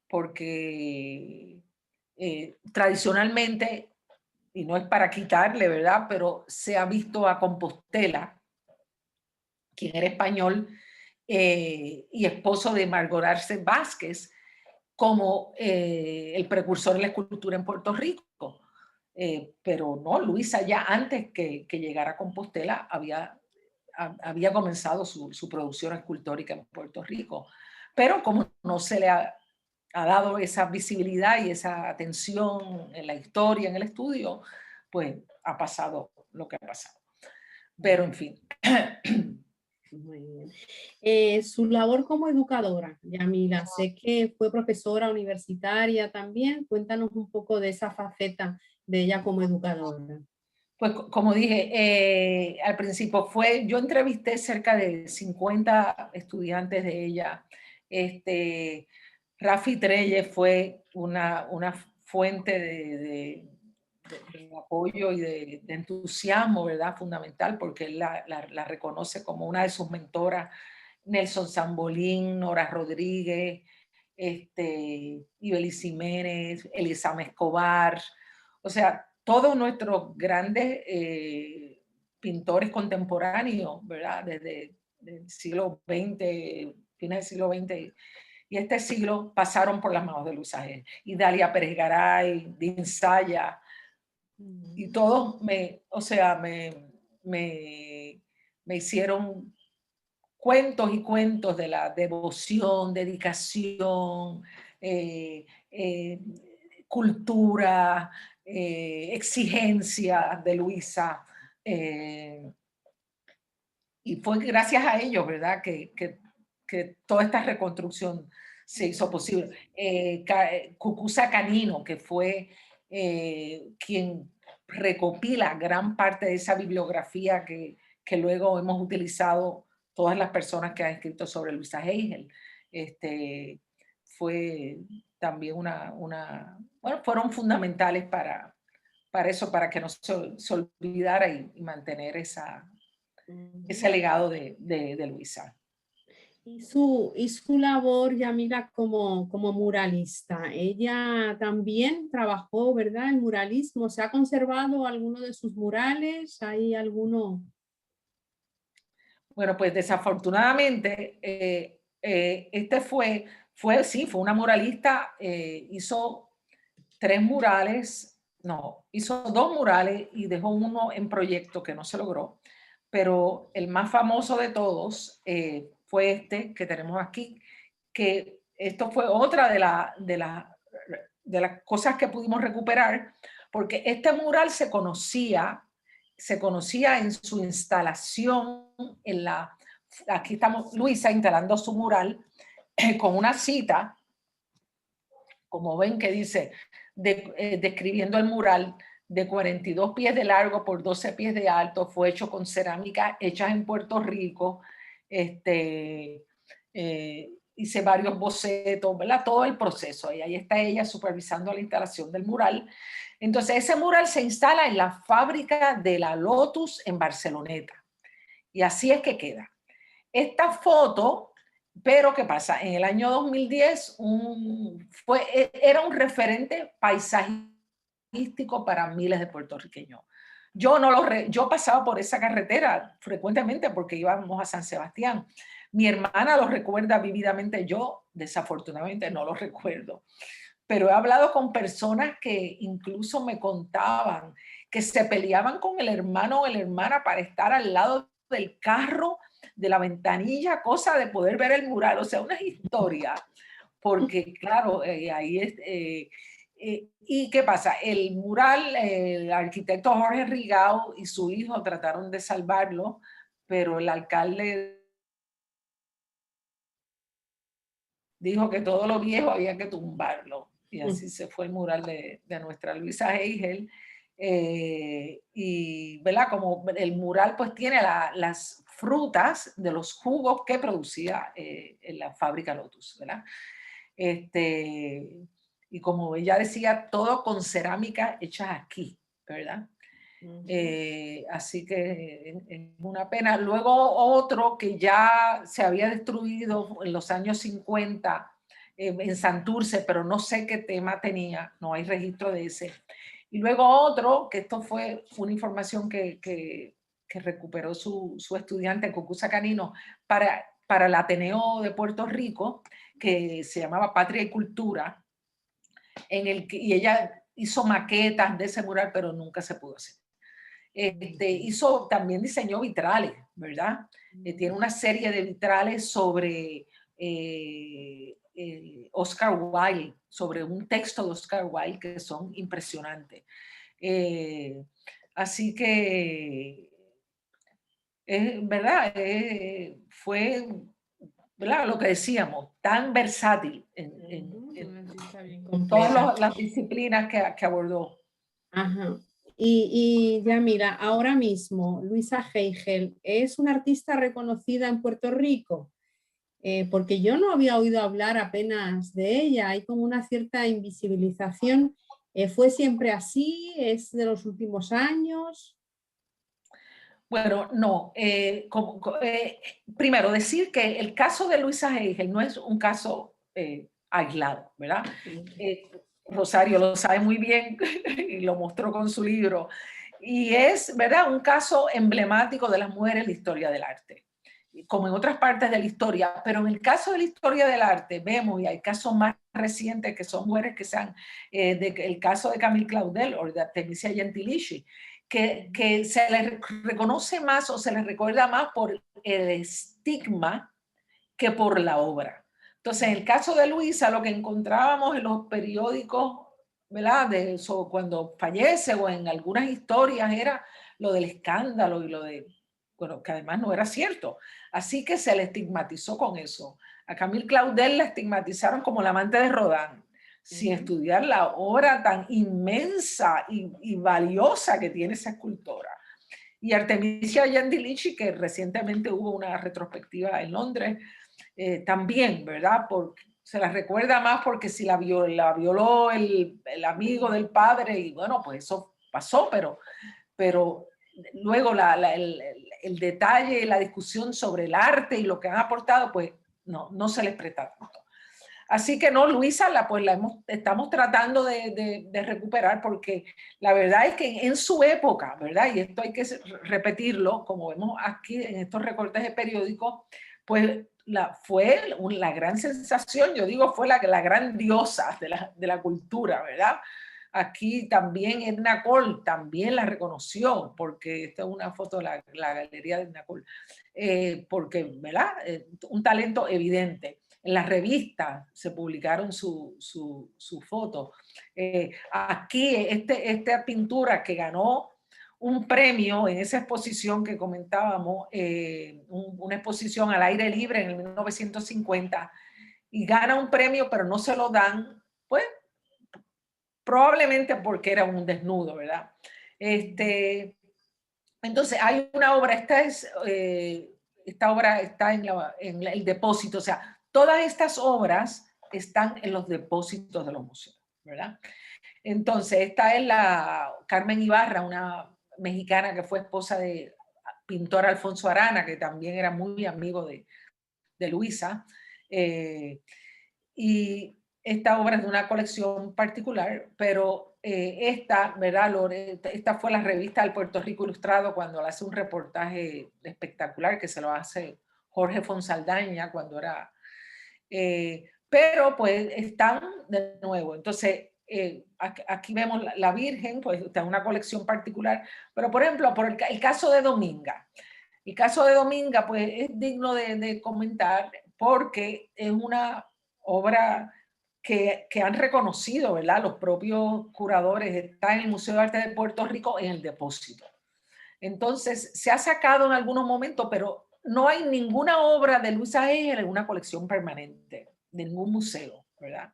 porque tradicionalmente, y no es para quitarle, ¿verdad? Pero se ha visto a Compostela, quien era español y esposo de Margot Arce Vázquez, como el precursor de la escultura en Puerto Rico. Pero no, Luisa ya antes que llegara a Compostela había comenzado su producción escultórica en Puerto Rico. Pero como no se le ha dado esa visibilidad y esa atención en la historia, en el estudio, pues ha pasado lo que ha pasado. Pero en fin. Muy bien. Su labor como educadora, Yamila, sé que fue profesora universitaria también. Cuéntanos un poco de esa faceta de ella como educadora. Pues como dije al principio, yo entrevisté cerca de 50 estudiantes de ella. Rafi Treyes fue una fuente de apoyo y de entusiasmo, ¿verdad? Fundamental, porque él la reconoce como una de sus mentoras. Nelson Zambolín, Nora Rodríguez, Ibeliz Jiménez, Elizama Escobar, o sea, todos nuestros grandes pintores contemporáneos, ¿verdad? Desde el siglo XX, fines del siglo XX, y este siglo pasaron por las manos de Luisa Hay y Dalia Pérez Garay, Dean Saya, y todos me hicieron cuentos y cuentos de la devoción, dedicación, cultura, exigencia de Luisa. Y fue gracias a ellos, ¿verdad?, que toda esta reconstrucción se hizo posible. Cucuza Canino, que fue quien recopila gran parte de esa bibliografía que luego hemos utilizado todas las personas que han escrito sobre Luisa Hay. Fue también bueno, fueron fundamentales para eso, para que no se olvidara y mantener ese legado de Luisa. Y su labor, Yamila, como muralista. Ella también trabajó, ¿verdad?, el muralismo. ¿Se ha conservado alguno de sus murales? ¿Hay alguno? Bueno, pues desafortunadamente, fue una muralista, hizo 3 murales, no, hizo 2 murales y dejó uno en proyecto que no se logró, pero el más famoso de todos fue este que tenemos aquí, que esto fue otra de las cosas que pudimos recuperar, porque este mural se conocía en su instalación aquí estamos Luisa instalando su mural con una cita, como ven, que dice, describiendo el mural: de 42 pies de largo por 12 pies de alto, fue hecho con cerámica hechas en Puerto Rico. Hice varios bocetos, ¿verdad? Todo el proceso, y ahí está ella supervisando la instalación del mural. Entonces ese mural se instala en la fábrica de la Lotus en Barceloneta, y así es que queda. Esta foto, pero ¿qué pasa? En el año 2010 era un referente paisajístico para miles de puertorriqueños. Yo pasaba por esa carretera frecuentemente porque íbamos a San Sebastián. Mi hermana lo recuerda vívidamente, yo desafortunadamente no lo recuerdo. Pero he hablado con personas que incluso me contaban que se peleaban con el hermano o la hermana para estar al lado del carro, de la ventanilla, cosa de poder ver el mural. O sea, una historia, porque claro, ahí es... ¿y qué pasa? El mural, el arquitecto Jorge Rigao y su hijo trataron de salvarlo, pero el alcalde dijo que todo lo viejo había que tumbarlo. Y así se fue el mural de nuestra Luisa Hay. Y, ¿verdad?, como el mural pues tiene las frutas de los jugos que producía en la fábrica Lotus, ¿verdad? Y como ella decía, todo con cerámica hecha aquí, ¿verdad? Así que es una pena. Luego otro que ya se había destruido en los años 50 en Santurce, pero no sé qué tema tenía, no hay registro de ese. Y luego otro, que esto fue una información que recuperó su estudiante, Cucuza Canino, para el Ateneo de Puerto Rico, que se llamaba Patria y Cultura, y ella hizo maquetas de ese mural, pero nunca se pudo hacer. También diseñó vitrales, ¿verdad? Tiene una serie de vitrales sobre Oscar Wilde, sobre un texto de Oscar Wilde que son impresionantes. Así que, ¿verdad? Fue, ¿verdad?, lo que decíamos, tan versátil en todas las disciplinas que abordó. Ajá. Y ya mira, ahora mismo Luisa Hay es una artista reconocida en Puerto Rico, porque yo no había oído hablar apenas de ella, hay como una cierta invisibilización. ¿Fue siempre así? ¿Es de los últimos años? Bueno, no. Primero, decir que el caso de Luisa Hay no es un caso aislado, ¿verdad? Rosario lo sabe muy bien y lo mostró con su libro. Y es, ¿verdad?, un caso emblemático de las mujeres en la historia del arte. como en otras partes de la historia, pero en el caso de la historia del arte vemos, y hay casos más recientes que son mujeres que sean, el caso de Camille Claudel o de Artemisia Gentileschi, que se les reconoce más o se les recuerda más por el estigma que por la obra. Entonces, en el caso de Luisa, lo que encontrábamos en los periódicos, ¿verdad? De eso, cuando fallece o en algunas historias era lo del escándalo y lo de, bueno, que además no era cierto. Así que se le estigmatizó con eso. A Camille Claudel la estigmatizaron como la amante de Rodin, sin estudiar la obra tan inmensa y valiosa que tiene esa escultora. Y Artemisia Gentileschi, que recientemente hubo una retrospectiva en Londres, también, ¿verdad? Porque se la recuerda más porque si la violó el amigo del padre, y bueno, pues eso pasó, pero luego el detalle, la discusión sobre el arte y lo que han aportado, pues no se les presta tanto. Así que no, Luisa, estamos tratando de recuperar, porque la verdad es que en su época, ¿verdad? Y esto hay que repetirlo, como vemos aquí en estos recortes de periódicos, pues fue la gran sensación, yo digo, fue la gran diosa de la cultura, ¿verdad? Aquí también Edna Cole también la reconoció, porque esta es una foto de la galería de Edna Cole, porque, ¿verdad? Un talento evidente. En las revistas se publicaron su foto. Aquí, esta pintura que ganó un premio en esa exposición que comentábamos, una exposición al aire libre en el 1950, y gana un premio, pero no se lo dan, pues, probablemente porque era un desnudo, ¿verdad? Entonces, hay una obra, esta obra está en el depósito, o sea, todas estas obras están en los depósitos de los museos, ¿verdad? Entonces, esta es la Carmen Ibarra, una mexicana que fue esposa de pintor Alfonso Arana, que también era muy amigo de Luisa. Y esta obra es de una colección particular, pero esta, ¿verdad? Esta fue la revista del Puerto Rico Ilustrado cuando le hace un reportaje espectacular que se lo hace Jorge Fonsaldaña cuando era... pero pues están de nuevo. Entonces, aquí vemos la Virgen, pues está en una colección particular, pero por ejemplo, por el caso de Dominga. El caso de Dominga, pues es digno de comentar porque es una obra que han reconocido, ¿verdad? Los propios curadores, está en el Museo de Arte de Puerto Rico en el depósito. Entonces, se ha sacado en algunos momentos, pero no hay ninguna obra de Luisa Egel en una colección permanente, de ningún museo, ¿verdad?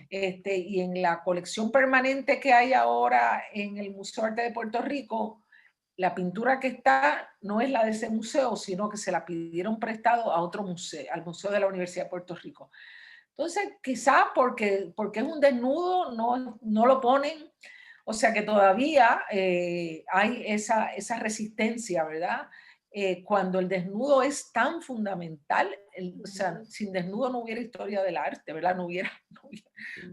Y en la colección permanente que hay ahora en el Museo de Arte de Puerto Rico, la pintura que está no es la de ese museo, sino que se la pidieron prestado a otro museo, al Museo de la Universidad de Puerto Rico. Entonces, quizás porque es un desnudo, no lo ponen. O sea que todavía hay esa resistencia, ¿verdad? Cuando el desnudo es tan fundamental, o sea, sin desnudo no hubiera historia del arte, ¿verdad? No hubiera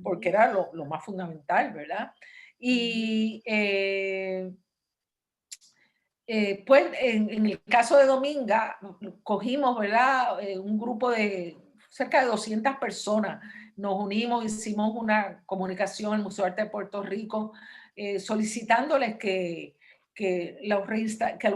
porque era lo más fundamental, ¿verdad? Y pues en el caso de Dominga, cogimos, ¿verdad? Un grupo de cerca de 200 personas, nos unimos, hicimos una comunicación al Museo de Arte de Puerto Rico, solicitándoles que lo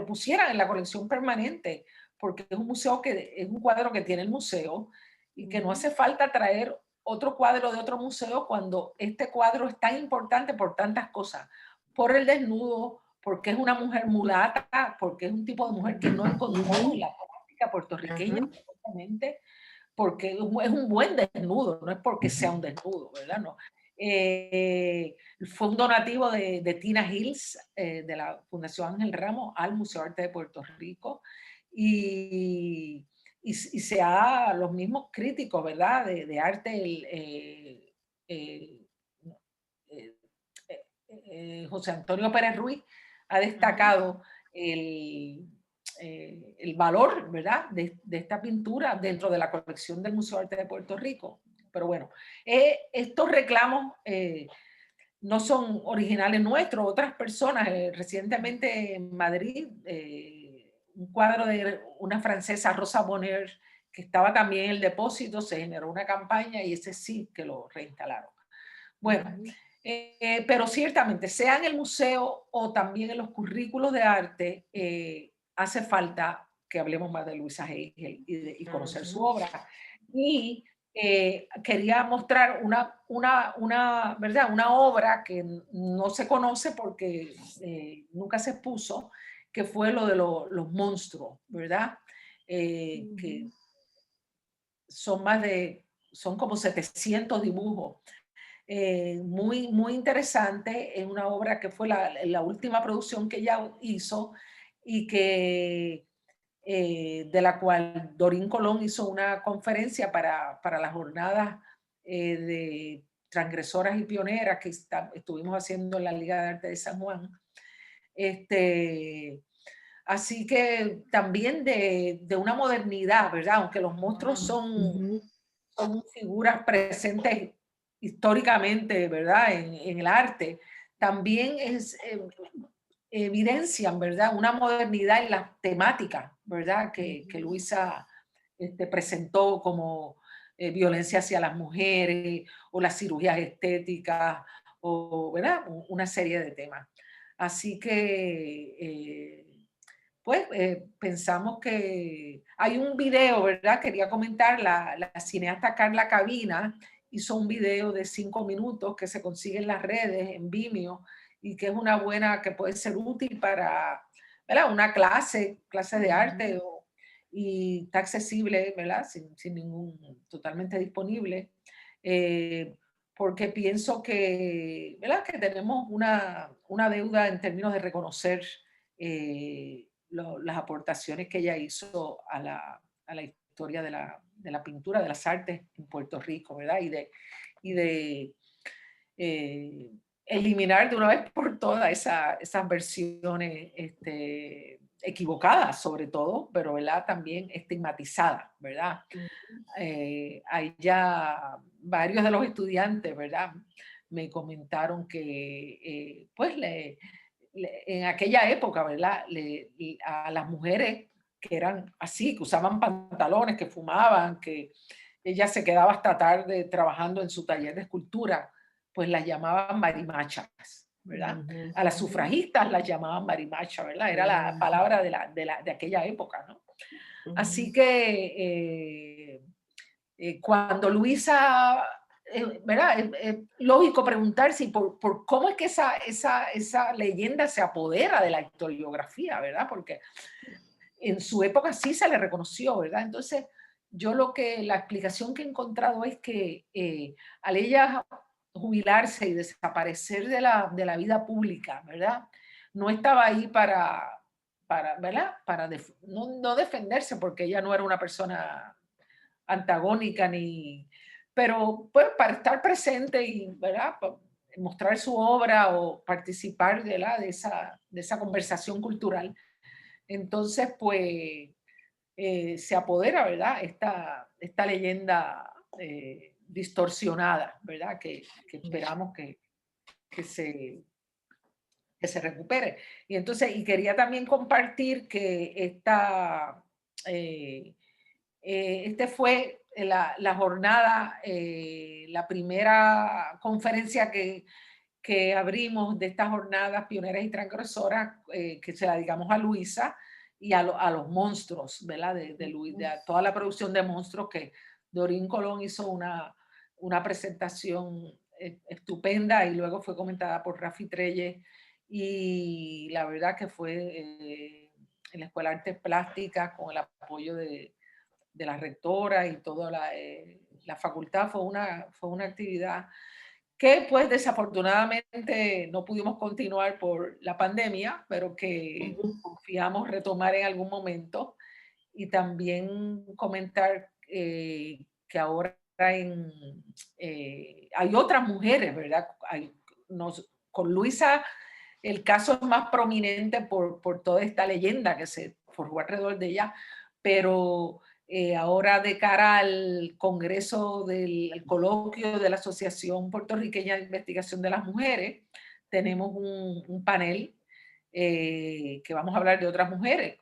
pusieran en la colección permanente, porque es un museo es un cuadro que tiene el museo y que no hace falta traer otro cuadro de otro museo cuando este cuadro es tan importante por tantas cosas, por el desnudo, porque es una mujer mulata, porque es un tipo de mujer que no encontramos en la práctica puertorriqueña, porque es un buen desnudo, no es porque sea un desnudo, ¿verdad? No. Fue un donativo de Tina Hills, de la Fundación Ángel Ramos, al Museo de Arte de Puerto Rico, y los mismos críticos, ¿verdad? De arte, José Antonio Pérez Ruiz ha destacado el valor, ¿verdad? de esta pintura dentro de la colección del Museo de Arte de Puerto Rico. Pero bueno, estos reclamos no son originales nuestros. Otras personas, recientemente en Madrid, un cuadro de una francesa, Rosa Bonheur, que estaba también en el depósito, se generó una campaña y ese sí que lo reinstalaron. Bueno, pero ciertamente, sea en el museo o también en los currículos de arte, hace falta que hablemos más de Luisa Hegel y conocer su obra. Y quería mostrar ¿verdad? Una obra que no se conoce porque nunca se expuso, que fue lo de los monstruos, ¿verdad? Que son como 700 dibujos. Muy, muy interesante, es una obra que fue la última producción que ella hizo y que de la cual Dorín Colón hizo una conferencia para las jornadas de transgresoras y pioneras que estuvimos haciendo en la Liga de Arte de San Juan. Así que también de una modernidad, ¿verdad? Aunque los monstruos son figuras presentes históricamente, ¿verdad? En el arte, también evidencian, ¿verdad? Una modernidad en las temáticas, ¿verdad? Que Luisa presentó como violencia hacia las mujeres o las cirugías estéticas, o, ¿verdad? Una serie de temas. Así que, pues, pensamos que hay un video, ¿verdad? Quería comentar, la cineasta Carla Cabina hizo un video de 5 minutos que se consigue en las redes, en Vimeo, y que es una buena, que puede ser útil para, ¿verdad? Una clase de arte, y está accesible, ¿verdad? Sin ningún, totalmente disponible, porque pienso que, ¿verdad? Que tenemos una deuda en términos de reconocer las aportaciones que ella hizo a la historia de la pintura, de las artes en Puerto Rico, ¿verdad? Y de eliminar de una vez por todas esas versiones equivocadas, sobre todo, pero, ¿verdad? También estigmatizadas, ¿verdad? Hay ya varios de los estudiantes, ¿verdad? Me comentaron que, pues, en aquella época, ¿verdad? A las mujeres que eran así, que usaban pantalones, que fumaban, que ella se quedaba hasta tarde trabajando en su taller de escultura, pues las llamaban marimachas, ¿verdad? A las sufragistas las llamaban marimachas, ¿verdad? Era la palabra de aquella época, ¿no? Así que cuando Luisa, ¿verdad? Es lógico preguntar si por cómo es que esa leyenda se apodera de la historiografía, ¿verdad? Porque en su época sí se le reconoció, ¿verdad? Entonces, la explicación que he encontrado es que al ella jubilarse y desaparecer de la vida pública, ¿verdad? No estaba ahí ¿verdad? No defenderse, porque ella no era una persona antagónica pero pues para estar presente y, ¿verdad? Mostrar su obra o participar de esa conversación cultural. Entonces, pues, se apodera, ¿verdad? Esta leyenda distorsionada, ¿verdad? Que esperamos que se recupere. Y entonces, y quería también compartir que fue la jornada, la primera conferencia que abrimos de estas jornadas pioneras y transgresoras, que se la dedicamos a Luisa y a los monstruos, ¿verdad? De toda la producción de monstruos, que Dorín Colón hizo una presentación estupenda y luego fue comentada por Rafi Treyes, y la verdad que fue en la Escuela de Artes Plásticas con el apoyo de la rectora y toda la facultad. Fue una actividad que, pues, desafortunadamente no pudimos continuar por la pandemia, pero que confiamos retomar en algún momento. Y también comentar que ahora hay otras mujeres, ¿verdad? Con Luisa el caso es más prominente por toda esta leyenda que se forjó alrededor de ella, pero ahora, de cara al Congreso del coloquio de la Asociación Puertorriqueña de Investigación de las Mujeres, tenemos un panel que vamos a hablar de otras mujeres,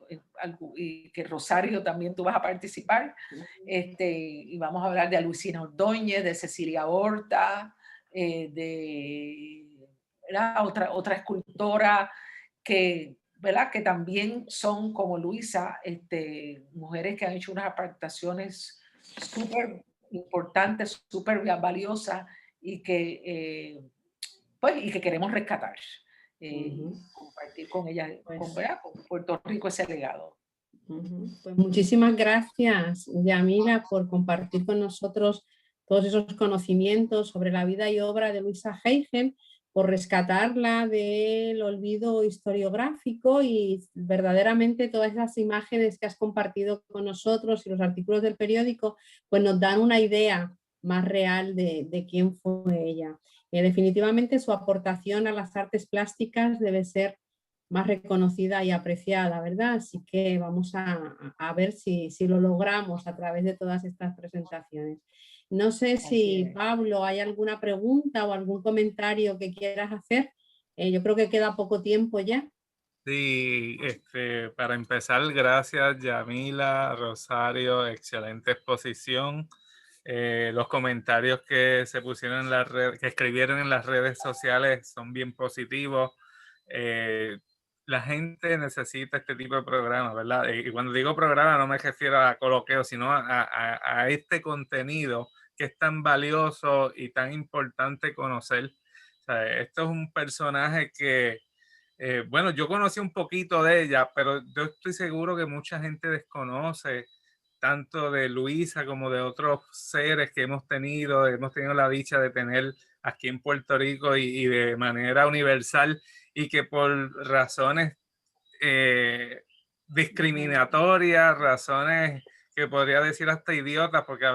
y que Rosario también tú vas a participar, y vamos a hablar de Luisina Ordóñez, de Cecilia Horta, de otra escultora que, ¿verdad? Que también son como Luisa, mujeres que han hecho unas aportaciones súper importantes, súper valiosas y que, pues, y que queremos rescatar. Compartir con ella, Pues, con Puerto Rico ese legado. Pues muchísimas gracias, Yamila, por compartir con nosotros todos esos conocimientos sobre la vida y obra de Luisa Heigen, por rescatarla del olvido historiográfico y verdaderamente todas esas imágenes que has compartido con nosotros y los artículos del periódico, pues nos dan una idea más real de quién fue ella. Definitivamente su aportación a las artes plásticas debe ser más reconocida y apreciada, ¿verdad? Así que vamos a ver si lo logramos a través de todas estas presentaciones. No sé si, Pablo, hay alguna pregunta o algún comentario que quieras hacer. Yo creo que queda poco tiempo ya. Sí, para empezar, gracias Yamila, Rosario, excelente exposición. Los comentarios que se pusieron en las redes, que escribieron en las redes sociales son bien positivos. La gente necesita este tipo de programas, ¿verdad? Y cuando digo programa no me refiero a coloqueo, sino a este contenido que es tan valioso y tan importante conocer. O sea, esto es un personaje que, bueno, yo conocí un poquito de ella, pero yo estoy seguro que mucha gente desconoce tanto de Luisa como de otros seres que hemos tenido la dicha de tener aquí en Puerto Rico y de manera universal, y que por razones discriminatorias, razones que podría decir hasta idiotas, porque a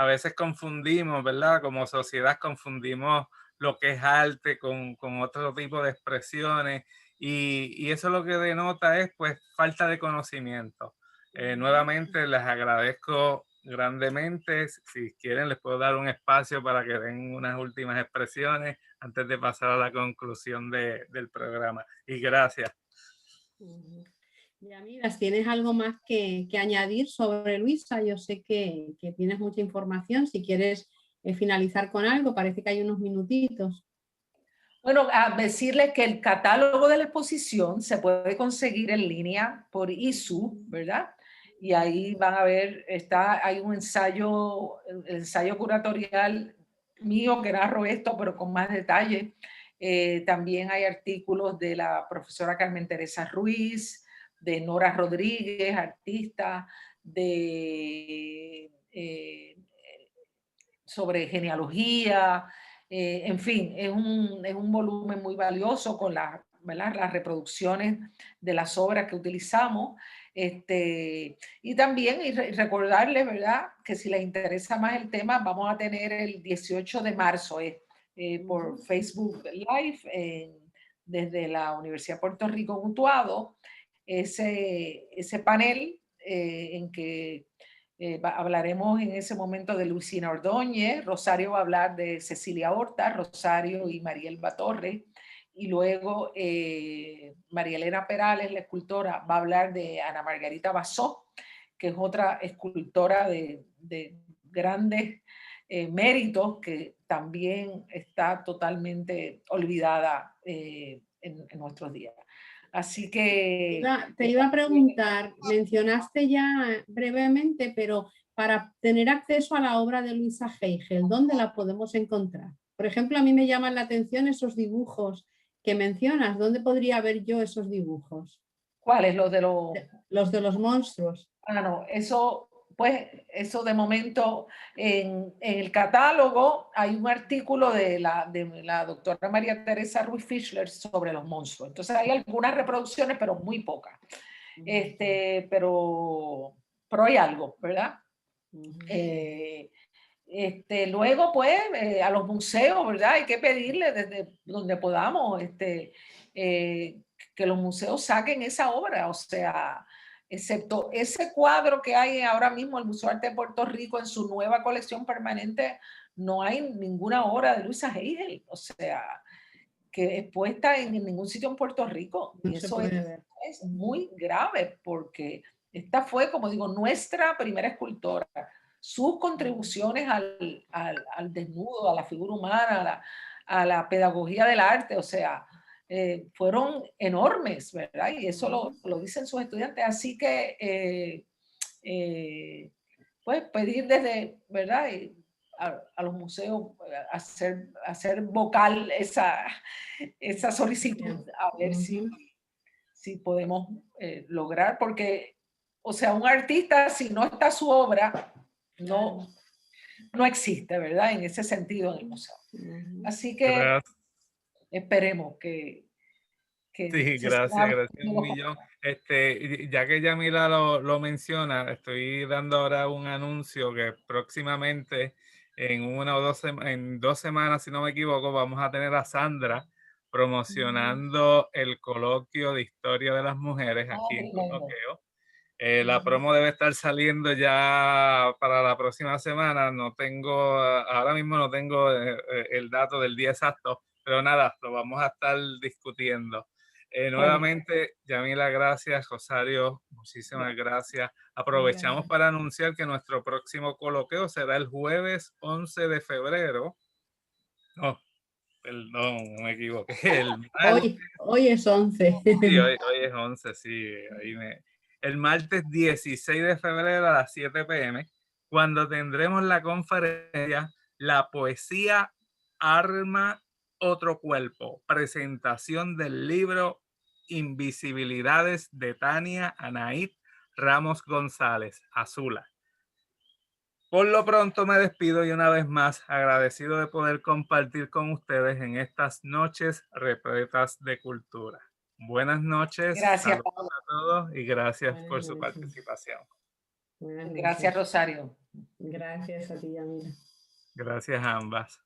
veces confundimos, ¿verdad? Como sociedad confundimos lo que es arte con otro tipo de expresiones, y eso lo que denota es pues falta de conocimiento. Nuevamente les agradezco grandemente. Si quieren les puedo dar un espacio para que den unas últimas expresiones antes de pasar a la conclusión del programa. Y gracias. Yamila, ¿tienes algo más que añadir sobre Luisa? Yo sé que tienes mucha información. Si quieres finalizar con algo, parece que hay unos minutitos. Bueno, a decirles que el catálogo de la exposición se puede conseguir en línea por ISU, ¿verdad? Y ahí van a ver, hay un ensayo, el ensayo curatorial mío que narro esto, pero con más detalle. También hay artículos de la profesora Carmen Teresa Ruiz, de Nora Rodríguez, artista, sobre genealogía. En fin, es un volumen muy valioso con las reproducciones de las obras que utilizamos. Y también recordarles, ¿verdad?, que si les interesa más el tema, vamos a tener el 18 de marzo por Facebook Live desde la Universidad de Puerto Rico en Utuado, ese panel en que hablaremos en ese momento de Luisina Ordóñez, Rosario va a hablar de Cecilia Horta, Rosario y Marielba Torres, y luego María Elena Perales, la escultora, va a hablar de Ana Margarita Basó, que es otra escultora de grandes méritos que también está totalmente olvidada en nuestros días. Así que... Te iba a preguntar, mencionaste ya brevemente, pero para tener acceso a la obra de Luisa Heigen, ¿dónde la podemos encontrar? Por ejemplo, a mí me llaman la atención esos dibujos que mencionas. ¿Dónde podría ver yo esos dibujos? ¿Cuáles? Los de los... Los de los monstruos. Ah, no, eso, pues, eso de momento en el catálogo hay un artículo de la doctora María Teresa Ruiz Fischler sobre los monstruos. Entonces hay algunas reproducciones, pero muy pocas. Pero hay algo, ¿verdad? Luego, pues, a los museos, ¿verdad? Hay que pedirle desde donde podamos que los museos saquen esa obra, o sea, excepto ese cuadro que hay ahora mismo en el Museo de Arte de Puerto Rico en su nueva colección permanente, no hay ninguna obra de Luisa Heigen, o sea, que expuesta en ningún sitio en Puerto Rico. No Y se eso puede ver. es muy grave porque esta fue, como digo, nuestra primera escultora. Sus contribuciones al desnudo, a la figura humana, a la pedagogía del arte, o sea, fueron enormes, ¿verdad? Y eso lo dicen sus estudiantes. Así que, pues, pedir desde, ¿verdad? A los museos hacer vocal esa solicitud, a ver si podemos lograr, porque, o sea, un artista, si no está su obra, no existe, ¿verdad? En ese sentido en el museo. Así que Gracias. esperemos que Sí, gracias un millón. Ya que Yamila lo menciona, estoy dando ahora un anuncio que próximamente en 2 semanas, si no me equivoco, vamos a tener a Sandra promocionando el coloquio de historia de las mujeres aquí en Coloqueo. La promo debe estar saliendo ya para la próxima semana. Ahora mismo no tengo el dato del día exacto, pero nada, lo vamos a estar discutiendo. Nuevamente, Yamila, gracias. Rosario, muchísimas gracias. Aprovechamos para anunciar que nuestro próximo coloqueo será el jueves 11 de febrero. No, perdón, me equivoqué. Hoy es 11. Sí, hoy es 11, sí. El martes 16 de febrero a las 7 p.m., cuando tendremos la conferencia La poesía arma otro cuerpo, presentación del libro Invisibilidades de Tania Anaid Ramos González, Azula. Por lo pronto me despido y una vez más agradecido de poder compartir con ustedes en estas noches repletas de cultura. Buenas noches, gracias, saludos a todos y gracias por su participación. Gracias, Rosario. Gracias a ti, Yamila. Gracias a ambas.